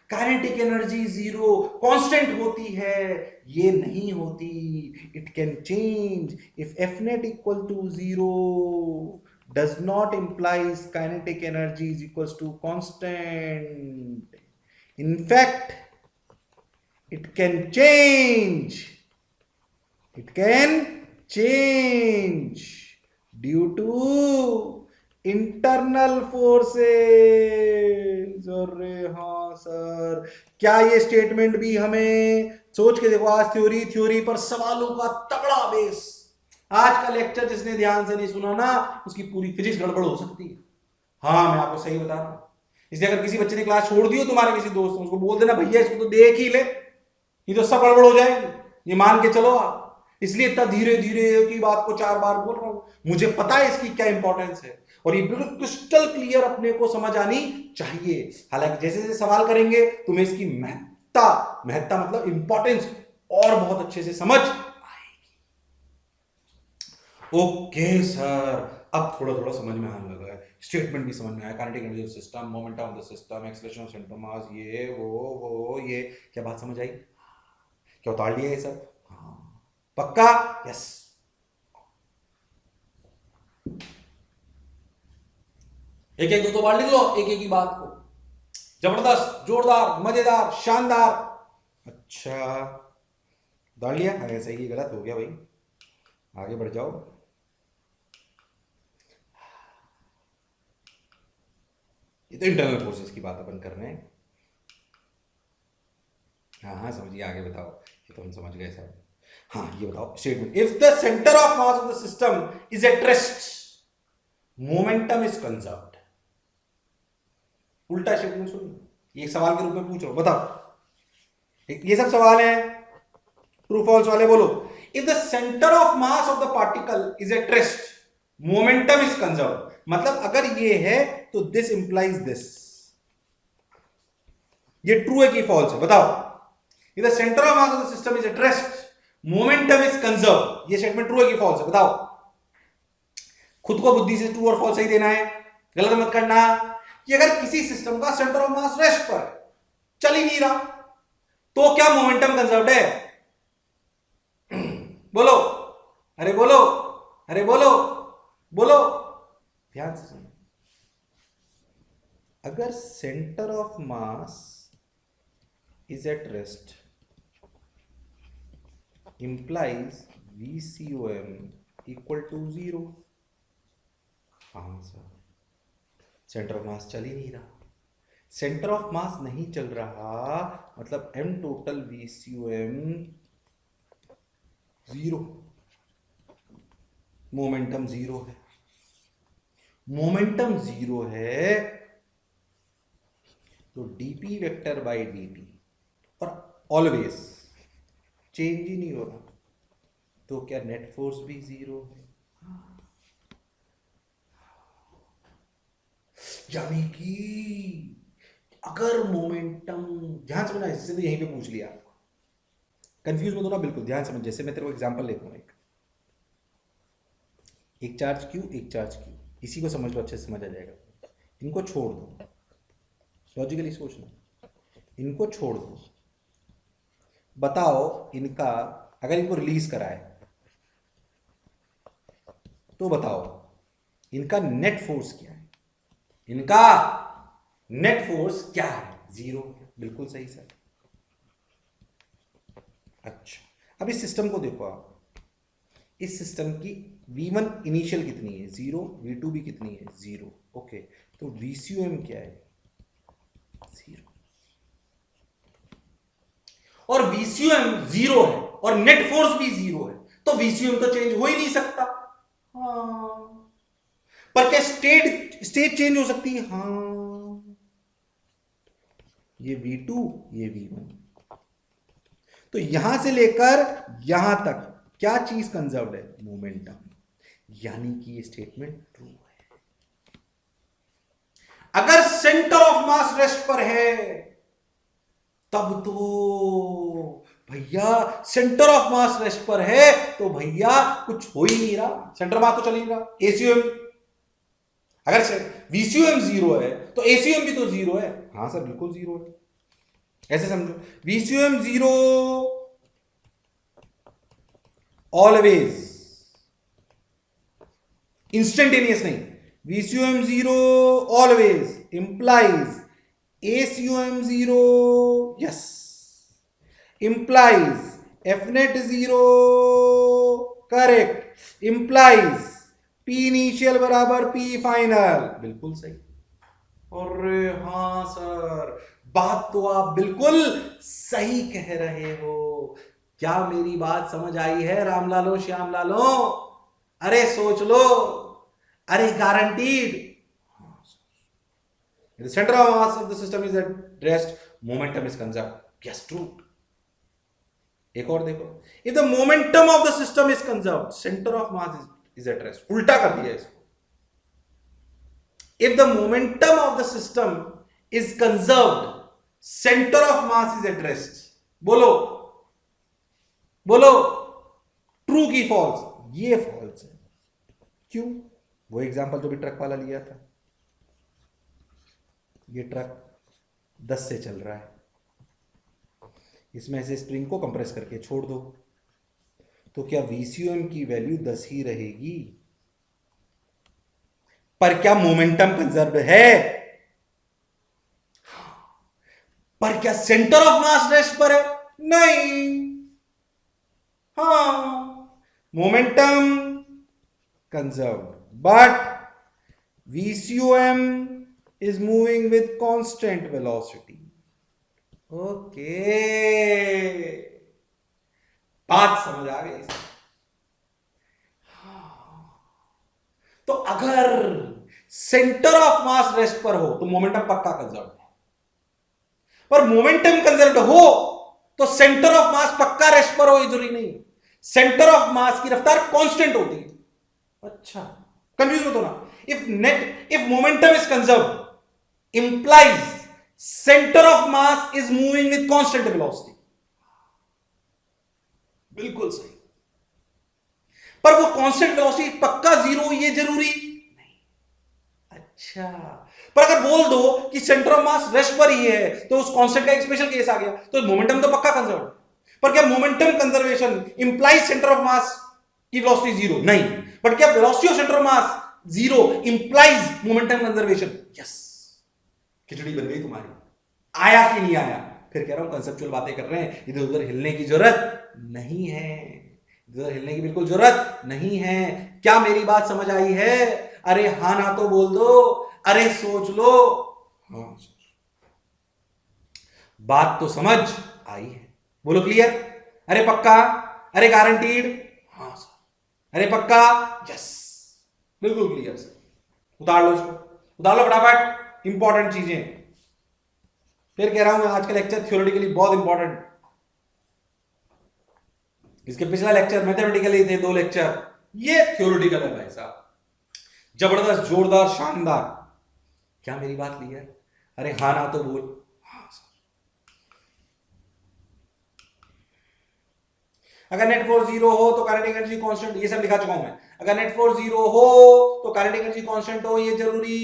काइनेटिक एनर्जी 0 कांस्टेंट होती है? ये नहीं होती। It can change. If F net equal to 0 does not implies kinetic energy is equals to constant. In fact, it can change. It can change due to internal forces. अरे हाँ sir क्या ये statement भी हमें सोच के देखो। आज थ्योरी पर सवालों का तगड़ा बेस। आज का लेक्चर जिसने ध्यान से नहीं सुना ना उसकी पूरी फिजिक्स गड़बड़ हो सकती है। हाँ मैं आपको सही बता रहा हूं। इसलिए अगर किसी बच्चे ने क्लास छोड़ दी हो तुम्हारे किसी दोस्त उसको बोल देना भैया इसको तो देख ही ले, ये तो सब गड़बड़ हो जाएगी, ये मान के चलो आप। इसलिए इतना धीरे धीरे की बात को 4 बार बोल रहा हूं। मुझे पता है इसकी क्या इंपॉर्टेंस है और ये बिल्कुल क्रिस्टल क्लियर अपने को समझ आनी चाहिए। हालांकि जैसे जैसे सवाल करेंगे तुम्हें इसकी महत्ता मतलब इंपॉर्टेंस और बहुत अच्छे से समझ आएगी। ओके सर अब थोड़ा थोड़ा समझ में आने लगा है, स्टेटमेंट भी समझ में आया, kinetic energy of system, momentum of the system, acceleration of centre of मास, ये वो ये क्या बात समझ आई? क्या उतार लिया ये सब? हाँ पक्का? यस। एक एक दो बार लिख लो एक एक ही बात को, जबरदस्त जोरदार मजेदार शानदार। अच्छा उतार लिया? ऐसा ही गलत हो गया भाई, आगे बढ़ जाओ। ये तो इंटरनल फोर्सेस की बात अपन कर रहे हैं। हाँ समझिए, आगे बताओ। ये तो हम समझ गए सर। हाँ ये बताओ statement, if the centre of mass of the system is at rest momentum is conserved. उल्टा स्टेटमेंट सुनिए, एक सवाल के रूप में पूछ रहा हूं, बताओ। ये सब सवाल है ट्रू फॉल्स वाले, बोलो। If the centre of mass of the particle is at rest momentum is conserved, मतलब अगर ये है तो दिस इंप्लाइज दिस। ये ट्रू है कि फॉल्स है? बताओ। If the centre of mass of the system is at rest momentum is conserved, ये स्टेटमेंट ट्रू है कि फॉल्स है? बताओ। खुद को बुद्धि से ट्रू और फॉल्स सही देना है, गलत मत करना। कि अगर किसी सिस्टम का सेंटर ऑफ मास रेस्ट पर चल ही नहीं रहा तो क्या मोमेंटम कंजर्व्ड है? बोलो, अरे बोलो, अरे बोलो, बोलो, ध्यान से सुनो। अगर centre of mass is at rest implies VCOM equal to 0। Answer centre of mass चल ही नहीं रहा। सेंटर ऑफ मास नहीं चल रहा मतलब M टोटल VCOM 0, मोमेंटम 0 है। मोमेंटम 0 है तो dp वेक्टर बाई dt और ऑलवेज चेंज ही नहीं हो रहा तो क्या नेट फोर्स भी 0 है? यानी कि अगर मोमेंटम, ध्यान समझना, इससे तो यहीं पे पूछ लिया आपको, कंफ्यूज मत होना बिल्कुल, ध्यान समझ। जैसे मैं तेरे को एग्जांपल लेता हूं, एक चार्ज Q एक चार्ज Q, इसी को समझ लो, अच्छे से समझ आ जाएगा। इनको छोड़ दो, लॉजिकली सोचना, इनको छोड़ दो, बताओ इनका अगर इनको रिलीज कराए तो बताओ इनका नेट फोर्स क्या है? इनका नेट फोर्स क्या है? 0। बिल्कुल सही सर। अच्छा, अब इस सिस्टम को देखो आप। इस सिस्टम की V1 इनिशियल कितनी है? 0। V2 भी कितनी है? 0। ओके, तो VCUM क्या है? 0। और VCUM 0 है और नेट फोर्स भी 0 है, तो VCUM तो चेंज हो ही नहीं सकता। हाँ, पर क्या स्टेट चेंज हो सकती है? हाँ, ये V2, ये V1। तो यहां से लेकर यहां तक क्या चीज कंजर्व्ड है? मोमेंटम। यानी कि ये स्टेटमेंट ट्रू है। अगर सेंटर ऑफ मास रेस्ट पर है तब तो भैया, सेंटर ऑफ मास रेस्ट पर है तो भैया कुछ हो ही नहीं रहा, सेंटर मास तो चल ही रहा। एसीएम, अगर VCUM 0 है तो ACUM भी तो 0 है। हाँ सर, बिल्कुल 0 है। ऐसे समझो, VCUM 0 ऑलवेज, इंस्टेंटेनियस नहीं, VCUM 0 always implies ACUM 0, yes, implies FNet 0, correct, implies P initial बराबर P फाइनल, बिल्कुल सही। अरे हाँ सर, बात तो आप बिल्कुल सही कह रहे हो। क्या मेरी बात समझ आई है रामलालो, श्यामलालो? अरे सोच लो, अरे guaranteed. The center of mass of the system is at rest, momentum is conserved. Yes, true. एक और देखो, if the momentum of the system is conserved, center of mass is at rest. उल्टा कर दिया इसको। If the momentum of the system is conserved, center of mass is at rest. बोलो बोलो, true की फॉल्स? ये फॉल्स है। क्यों? वो एग्जांपल जो भी ट्रक वाला लिया था, ये ट्रक 10 से चल रहा है, इसमें से स्प्रिंग को कंप्रेस करके छोड़ दो, तो क्या VCUM की वैल्यू 10 ही रहेगी? पर क्या मोमेंटम कंजर्व है? पर क्या सेंटर ऑफ मास रेस्ट पर है? नहीं। हाँ, momentum conserved, but VCUM is moving with constant velocity. Okay, बात समझ आ गई। तो अगर सेंटर ऑफ मास रेस्ट पर हो तो मोमेंटम पक्का कंजर्व है, पर मोमेंटम कंजर्व हो तो सेंटर ऑफ मास पक्का रेस्ट पर हो, जरूरी नहीं। सेंटर ऑफ मास की रफ्तार कांस्टेंट होती है। अच्छा, कंफ्यूज मत होना। If momentum is conserve implies center of mass is moving with constant velocity. बिल्कुल सही। पर वो कांस्टेंट वेलोसिटी पक्का 0 ये जरूरी नहीं। अच्छा, पर अगर बोल दो कि सेंटर ऑफ मास रेस्ट पर ही है तो उस कांस्टेंट का एक स्पेशल केस आ गया, तो मोमेंटम तो पक्का कंजर्व। पर क्या momentum conservation implies centre of mass की वेलोसिटी 0? नहीं। बट क्या velocity of centre of mass 0 implies momentum conservation? Yes. खिचड़ी बन गई तुम्हारी। आया कि नहीं आया? फिर कह रहा हूं कंसेप्चुअल बातें कर रहे हैं, इधर उधर हिलने की जरूरत नहीं है, इधर हिलने की बिल्कुल जरूरत नहीं है। क्या मेरी बात समझ आई है? अरे हाँ ना तो बोल दो, अरे सोच लो। हाँ, बात तो समझ आई है, बोलो क्लियर? अरे पक्का? अरे गारंटीड? हाँ सर। अरे पक्का? यस, बिल्कुल क्लियर सर। उतार लो इसको, उतार लो फटाफट। इंपॉर्टेंट चीजें फिर कह रहा हूं मैं, आज का लेक्चर थ्योरेटिकली बहुत इंपॉर्टेंट। इसके पिछला लेक्चर मैथमेटिकली थे 2 लेक्चर, ये थ्योरेटिकल है भाई साहब, जबरदस्त, जोरदार, शानदार। क्या मेरी बात क्लियर? अरे हाँ ना तो बोल। हाँ सर। अगर नेट फोर्स 0 हो तो काइनेटिक एनर्जी कांस्टेंट, ये सब लिखा चुका हूं मैं। अगर नेट फोर्स 0 हो तो काइनेटिक एनर्जी कांस्टेंट हो, ये जरूरी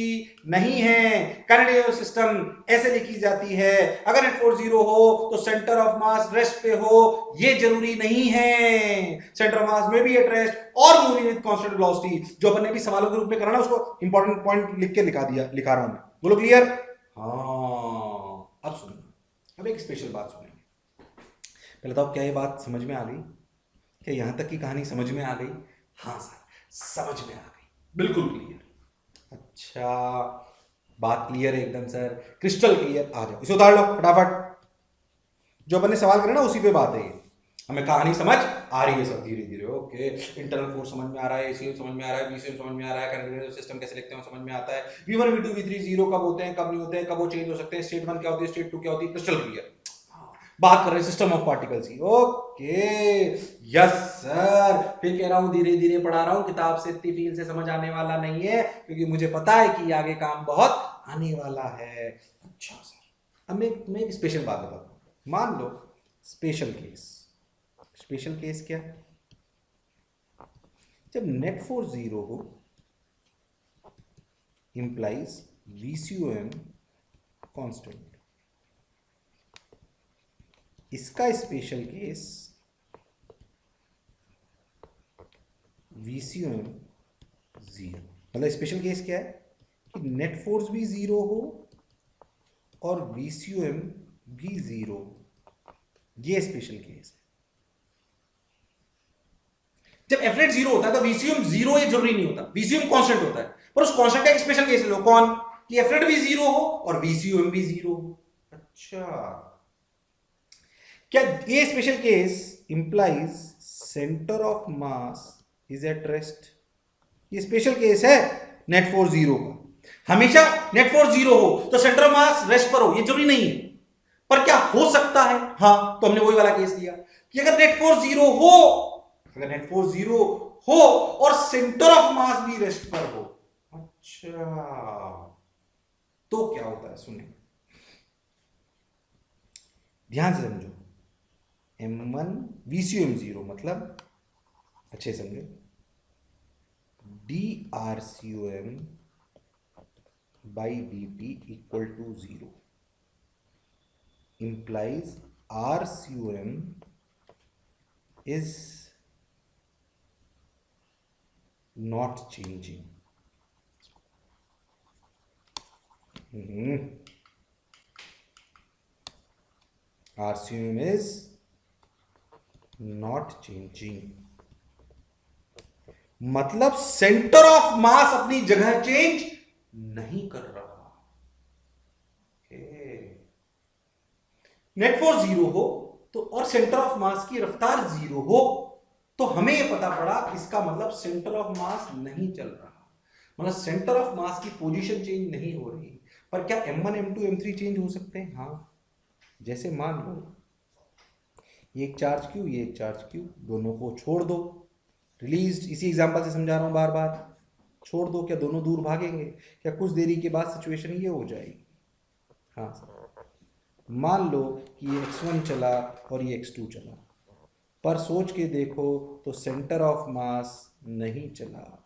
नहीं है। काइनेटिक एनर्जी सिस्टम ऐसे लिखी जाती है, अगर नेट फोर्स 0 हो तो सेंटर ऑफ मास रेस्ट पे हो, ये जरूरी नहीं है। सेंटर ऑफ मास में भी एट रेस्ट और मूविंग विद कांस्टेंट वेलोसिटी, जो अपन ने भी सवालों के रूप में करा ना, उसको इंपॉर्टेंट पॉइंट लिख के लिखा रहा हूं मैं। बोलो क्लियर? हाँ, अब सुनो, अब एक स्पेशल बात सुनेंगे। पहले तो क्या ये बात समझ में आ गई? क्या यहां तक की कहानी समझ में आ गई? हाँ सर, समझ में आ गई, बिल्कुल क्लियर। अच्छा, बात क्लियर है एकदम सर, क्रिस्टल क्लियर। आ जाओ, इसे उतार लो फटाफट। जो अपन ने सवाल करे ना उसी पे बात है ये। हमें कहानी समझ आ रही है सब धीरे धीरे। ओके, इंटरनल फोर्स समझ में आ रहा है, एसीएम समझ में आ रहा है, बीसीएम समझ में आ रहा है, काइनेटिक सिस्टम कैसे लिखते हैं समझ में आता है, V1 V2 V3 जीरो कब होते हैं कब नहीं होते हैं, कब वो चेंज हो सकते हैं, स्टेट 1 क्या होती है, स्टेट 2 क्या होती है, क्रिस्टल क्लियर। बात कर रहे हैं सिस्टम ऑफ पार्टिकल्स की। ओके, यस सर, फिर कह रहा हूं धीरे धीरे पढ़ा रहा हूं, किताब से इतनी फील से समझ आने वाला नहीं है, क्योंकि मुझे पता है कि आगे काम बहुत आने वाला है। अच्छा सर, अब मैं एक स्पेशल बात बताता हूं। मान लो स्पेशल केस। स्पेशल केस क्या? जब नेट फोर्स 0 हो इंप्लाइज VCOM कांस्टेंट। इसका स्पेशल केस VCOM 0। मतलब स्पेशल केस क्या है कि नेट फोर्स भी 0 हो और VCOM भी 0। ये स्पेशल केस है। जब एफ नेट 0 होता है तो VCOM 0 ये जरूरी नहीं होता, VCOM कांस्टेंट होता है, पर उस कांस्टेंट का एक स्पेशल केस लो। कौन? कि एफ नेट भी 0 हो और VCOM भी 0 हो। अच्छा, क्या ये special case implies centre of mass is at rest? ये स्पेशल केस है नेट फोर्स 0 का। हमेशा नेट फोर्स 0 हो तो सेंटर ऑफ मास रेस्ट पर हो, ये जरूरी नहीं है, पर क्या हो सकता है? हाँ, तो हमने वही वाला केस लिया कि अगर नेट फोर्स 0 हो, अगर नेट फोर्स 0 हो और सेंटर ऑफ मास भी रेस्ट पर हो, अच्छा, तो क्या होता है? सुनिए, ध्यान से समझो। M1 VCOM 0 मतलब अच्छे समझो, DRCOM by dt equal to 0 implies RCOM is not changing. RCOM is not changing, मतलब सेंटर ऑफ मास अपनी जगह चेंज नहीं कर रहा। नेट फोर्स 0 हो तो और सेंटर ऑफ मास की रफ्तार 0 हो तो हमें यह पता पड़ा, इसका मतलब सेंटर ऑफ मास नहीं चल रहा, मतलब सेंटर ऑफ मास की पोजीशन चेंज नहीं हो रही। पर क्या M1 M2 M3 चेंज हो सकते हैं? हाँ, जैसे मान लो ये एक चार्ज क्यू, ये एक चार्ज क्यू, दोनों को छोड़ दो, रिलीज्ड, इसी एग्जांपल से समझा रहा हूं बार बार, छोड़ दो, क्या दोनों दूर भागेंगे? क्या कुछ देरी के बाद सिचुएशन ये हो जाएगी? हाँ सर, मान लो कि ये x1 चला और ये x2 चला, पर सोच के देखो तो सेंटर ऑफ मास नहीं चला।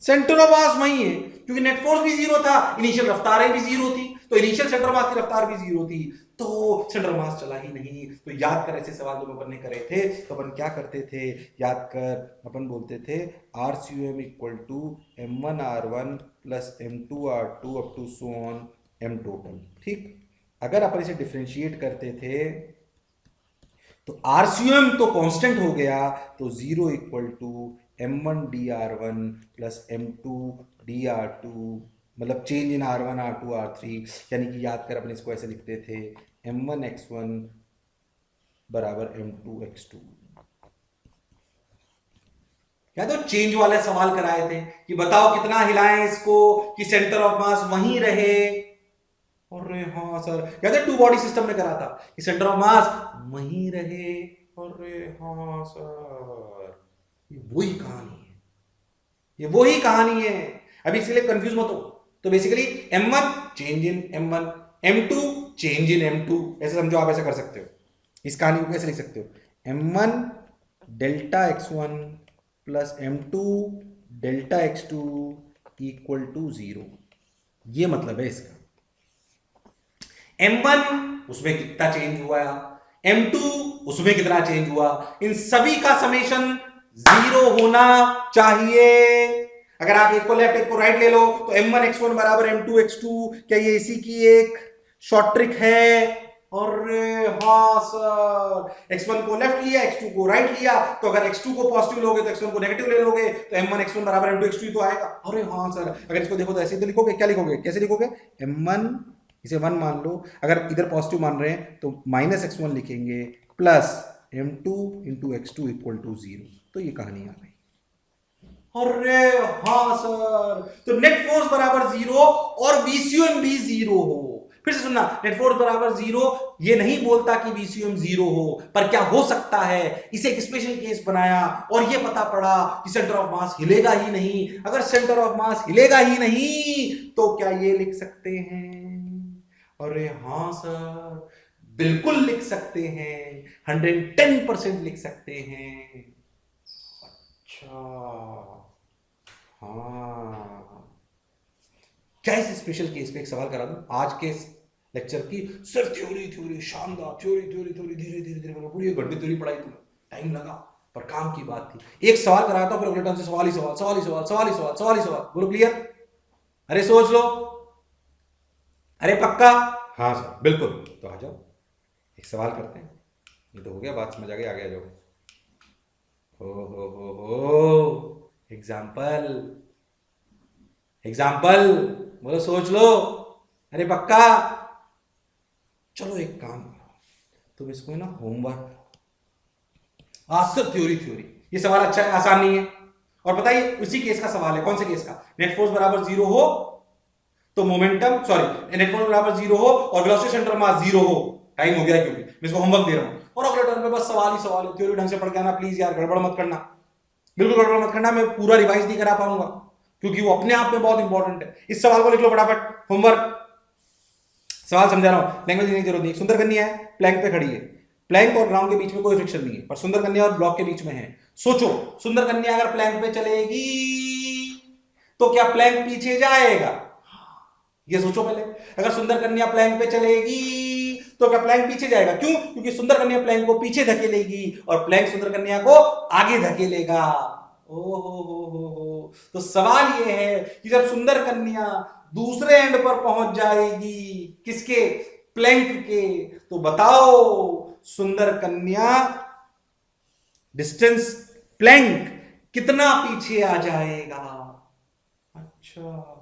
सेंटर ऑफ मास वही है, क्योंकि नेट फोर्स भी 0 था, इनिशियल रफ्तारें भी 0 थी, तो इनिशियल सेंटर मास की रफ्तार भी 0 थी, तो सेंटर मास चला ही नहीं। तो याद कर, ऐसे सवाल जब अपन ने करे थे तो अपन क्या करते थे? याद कर, अपन बोलते थे RCOM equal to M1R1 plus M2R2 up to so on M total. ठीक, अगर अपन इसे डिफरेंशिएट करते थे तो RCOM तो कांस्टेंट हो गया, तो 0 equal to M1 dr1 plus M2 dr2, मतलब change in R1 R2 R3। यानी कि याद कर, अपन इसको ऐसे लिखते थे M1 x1 बराबर M2 x2। क्या तो चेंज वाले सवाल कराए थे कि बताओ कितना हिलाएं इसको कि सेंटर ऑफ मास वहीं रहे। अरे हाँ सर, क्या तो टू बॉडी सिस्टम में करा था कि सेंटर ऑफ मास वहीं रहे। अरे हाँ सर, ये वही कहानी है, ये वही कहानी है। अभी इसलिए कंफ्यूज मत हो। तो basically M1 change in M1, M2 change in M2, ऐसे समझो, आप ऐसा कर सकते हो। इस कहानी को कैसे लिख सकते हो? m1 delta x1 plus m2 delta x2 equal to 0। ये मतलब है इसका। m1 उसमें कितना चेंज हुआ, m2 उसमें कितना चेंज हुआ, इन सभी का समेशन 0 होना चाहिए। अगर आप एक को लेफ्ट एक को राइट ले लो तो m1 x1 बराबर m2 x2, क्या ये इसी की एक शॉर्ट ट्रिक है? और हाँ सर, x1 को लेफ्ट लिया x2 को राइट लिया, तो अगर x2 को पॉजिटिव लोगे तो x1 को नेगेटिव ले लोगे, तो m1 x1 बराबर m2 x2 तो आएगा। अरे हाँ सर, अगर इसको देखो तो ऐसे तो लिखोगे, क्या लिखोगे, कैसे लिखोगे, m1 इसे 1 मान लो, अगर इधर पॉजिटिव मान रहे हैं तो माइनस x1 लिखेंगे plus m2 into x2 equal to 0। तो ये कहानी आ गई। अरे हाँ सर, तो नेट फोर्स बराबर 0 और VCM भी 0 हो। फिर से सुनना, नेट फोर्स बराबर 0 ये नहीं बोलता कि VCM 0 हो, पर क्या हो सकता है, इसे एक स्पेशल केस बनाया और ये पता पड़ा कि सेंटर ऑफ मास हिलेगा ही नहीं। अगर सेंटर ऑफ मास हिलेगा ही नहीं तो क्या ये लिख सकते हैं? अरे हाँ सर, बिल्कुल लिख सकते हैं, 110% लिख सकते हैं। अच्छा हाँ, क्या इस स्पेशल केस पे एक सवाल करा दूं? आज के लेक्चर की सिर्फ थ्योरी शानदार, थ्योरी धीरे धीरे पूरी घंटे थ्योरी पढ़ाई, तुम्हें टाइम लगा पर काम की बात थी। एक सवाल कराया था, फिर अगले टाइम से सवाल ही सवाल। बोलो क्लियर? अरे सोच लो, अरे पक्का? हाँ सर बिल्कुल। तो आ जाओ, एक सवाल करते हैं। ये तो हो गया, बात समझ आ गई, आगे आ जाओ। हो एग्जाम्पल बोलो, सोच लो। अरे पक्का? चलो एक काम करो, तुम इसको ना होमवर्क आज सिर्फ थ्योरी। ये सवाल अच्छा है, आसान नहीं है। और बताइए उसी केस का सवाल है। कौन से केस का? नेट फोर्स बराबर 0 हो तो मोमेंटम, सॉरी, नेट फोर्स बराबर 0 हो और वेलोसिटी सेंटर मास 0 हो। टाइम हो गया क्योंकि मैं इसको होमवर्क दे रहा हूं, और अगले टर्म पे बस सवाल ही सवाल है। थ्योरी ढंग से पढ़ के आना प्लीज यार, गड़बड़ मत करना, बिल्कुल गड़बड़ मत करना। मैं पूरा रिवाइज नहीं करा पाऊंगा क्योंकि वो अपने आप में बहुत इंपॉर्टेंट है। इस सवाल को लिख लो फटाफट, होमवर्क। सवाल समझा रहा हूं, लैंग्वेज की जरूरत नहीं। सुंदर कन्या है, प्लैंक पे खड़ी है, प्लैंक और ग्राउंड के बीच में कोई फ्रिक्शन नहीं है, पर सुंदर कन्या और ब्लॉक के बीच में है। सोचो, सुंदर कन्या अगर प्लैंक पे चलेगी तो क्या प्लैंक पीछे जाएगा? ये सोचो पहले। अगर सुंदर कन्या प्लैंक पे चलेगी तो क्या प्लैंक पीछे जाएगा? क्यों? क्योंकि सुंदर कन्या प्लैंक को पीछे धकेलेगी और प्लैंक सुंदर कन्या को आगे धकेलेगा। ओ तो सवाल ये है कि जब सुंदर कन्या दूसरे एंड पर पहुंच जाएगी, किसके? प्लैंक के, तो बताओ सुंदर कन्या डिस्टेंस प्लैंक कितना पीछे आ जाएगा? अच्छा,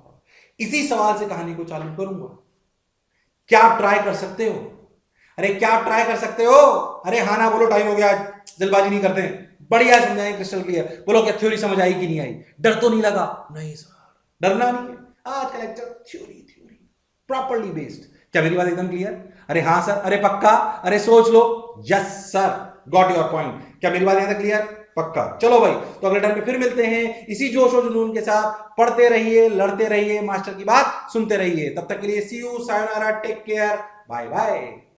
इसी सवाल से कहानी को चालू करूंगा। क्या आप ट्राई कर सकते हो? अरे क्या आप ट्राई कर सकते हो? अरे हाँ ना बोलो, टाइम हो गया, जल्दबाजी नहीं करते हैं। बढ़िया समझाएं, क्रिस्टल क्लियर। बोलो क्या थ्योरी समझ आई कि नहीं आई? डर तो नहीं लगा? नहीं सर, डरना नहीं है। आज का लेक्चर थ्योरी प्रॉपर्ली बेस्ड। क्या मेरी बात एकदम क्लियर? अरे हाँ सर, अरे पक्का, अरे सोच लो। Yes sir, got your point. क्या मेरी बात एकदम क्लियर? पक्का। चलो भाई, तो अगले टाइम पे फिर मिलते हैं इसी जोश और जुनून के साथ। पढ़ते रहिए, लड़ते रहिए, मास्टर की बात सुनते रहिए। तब तक के लिए see you, sayonara, take care, bye bye.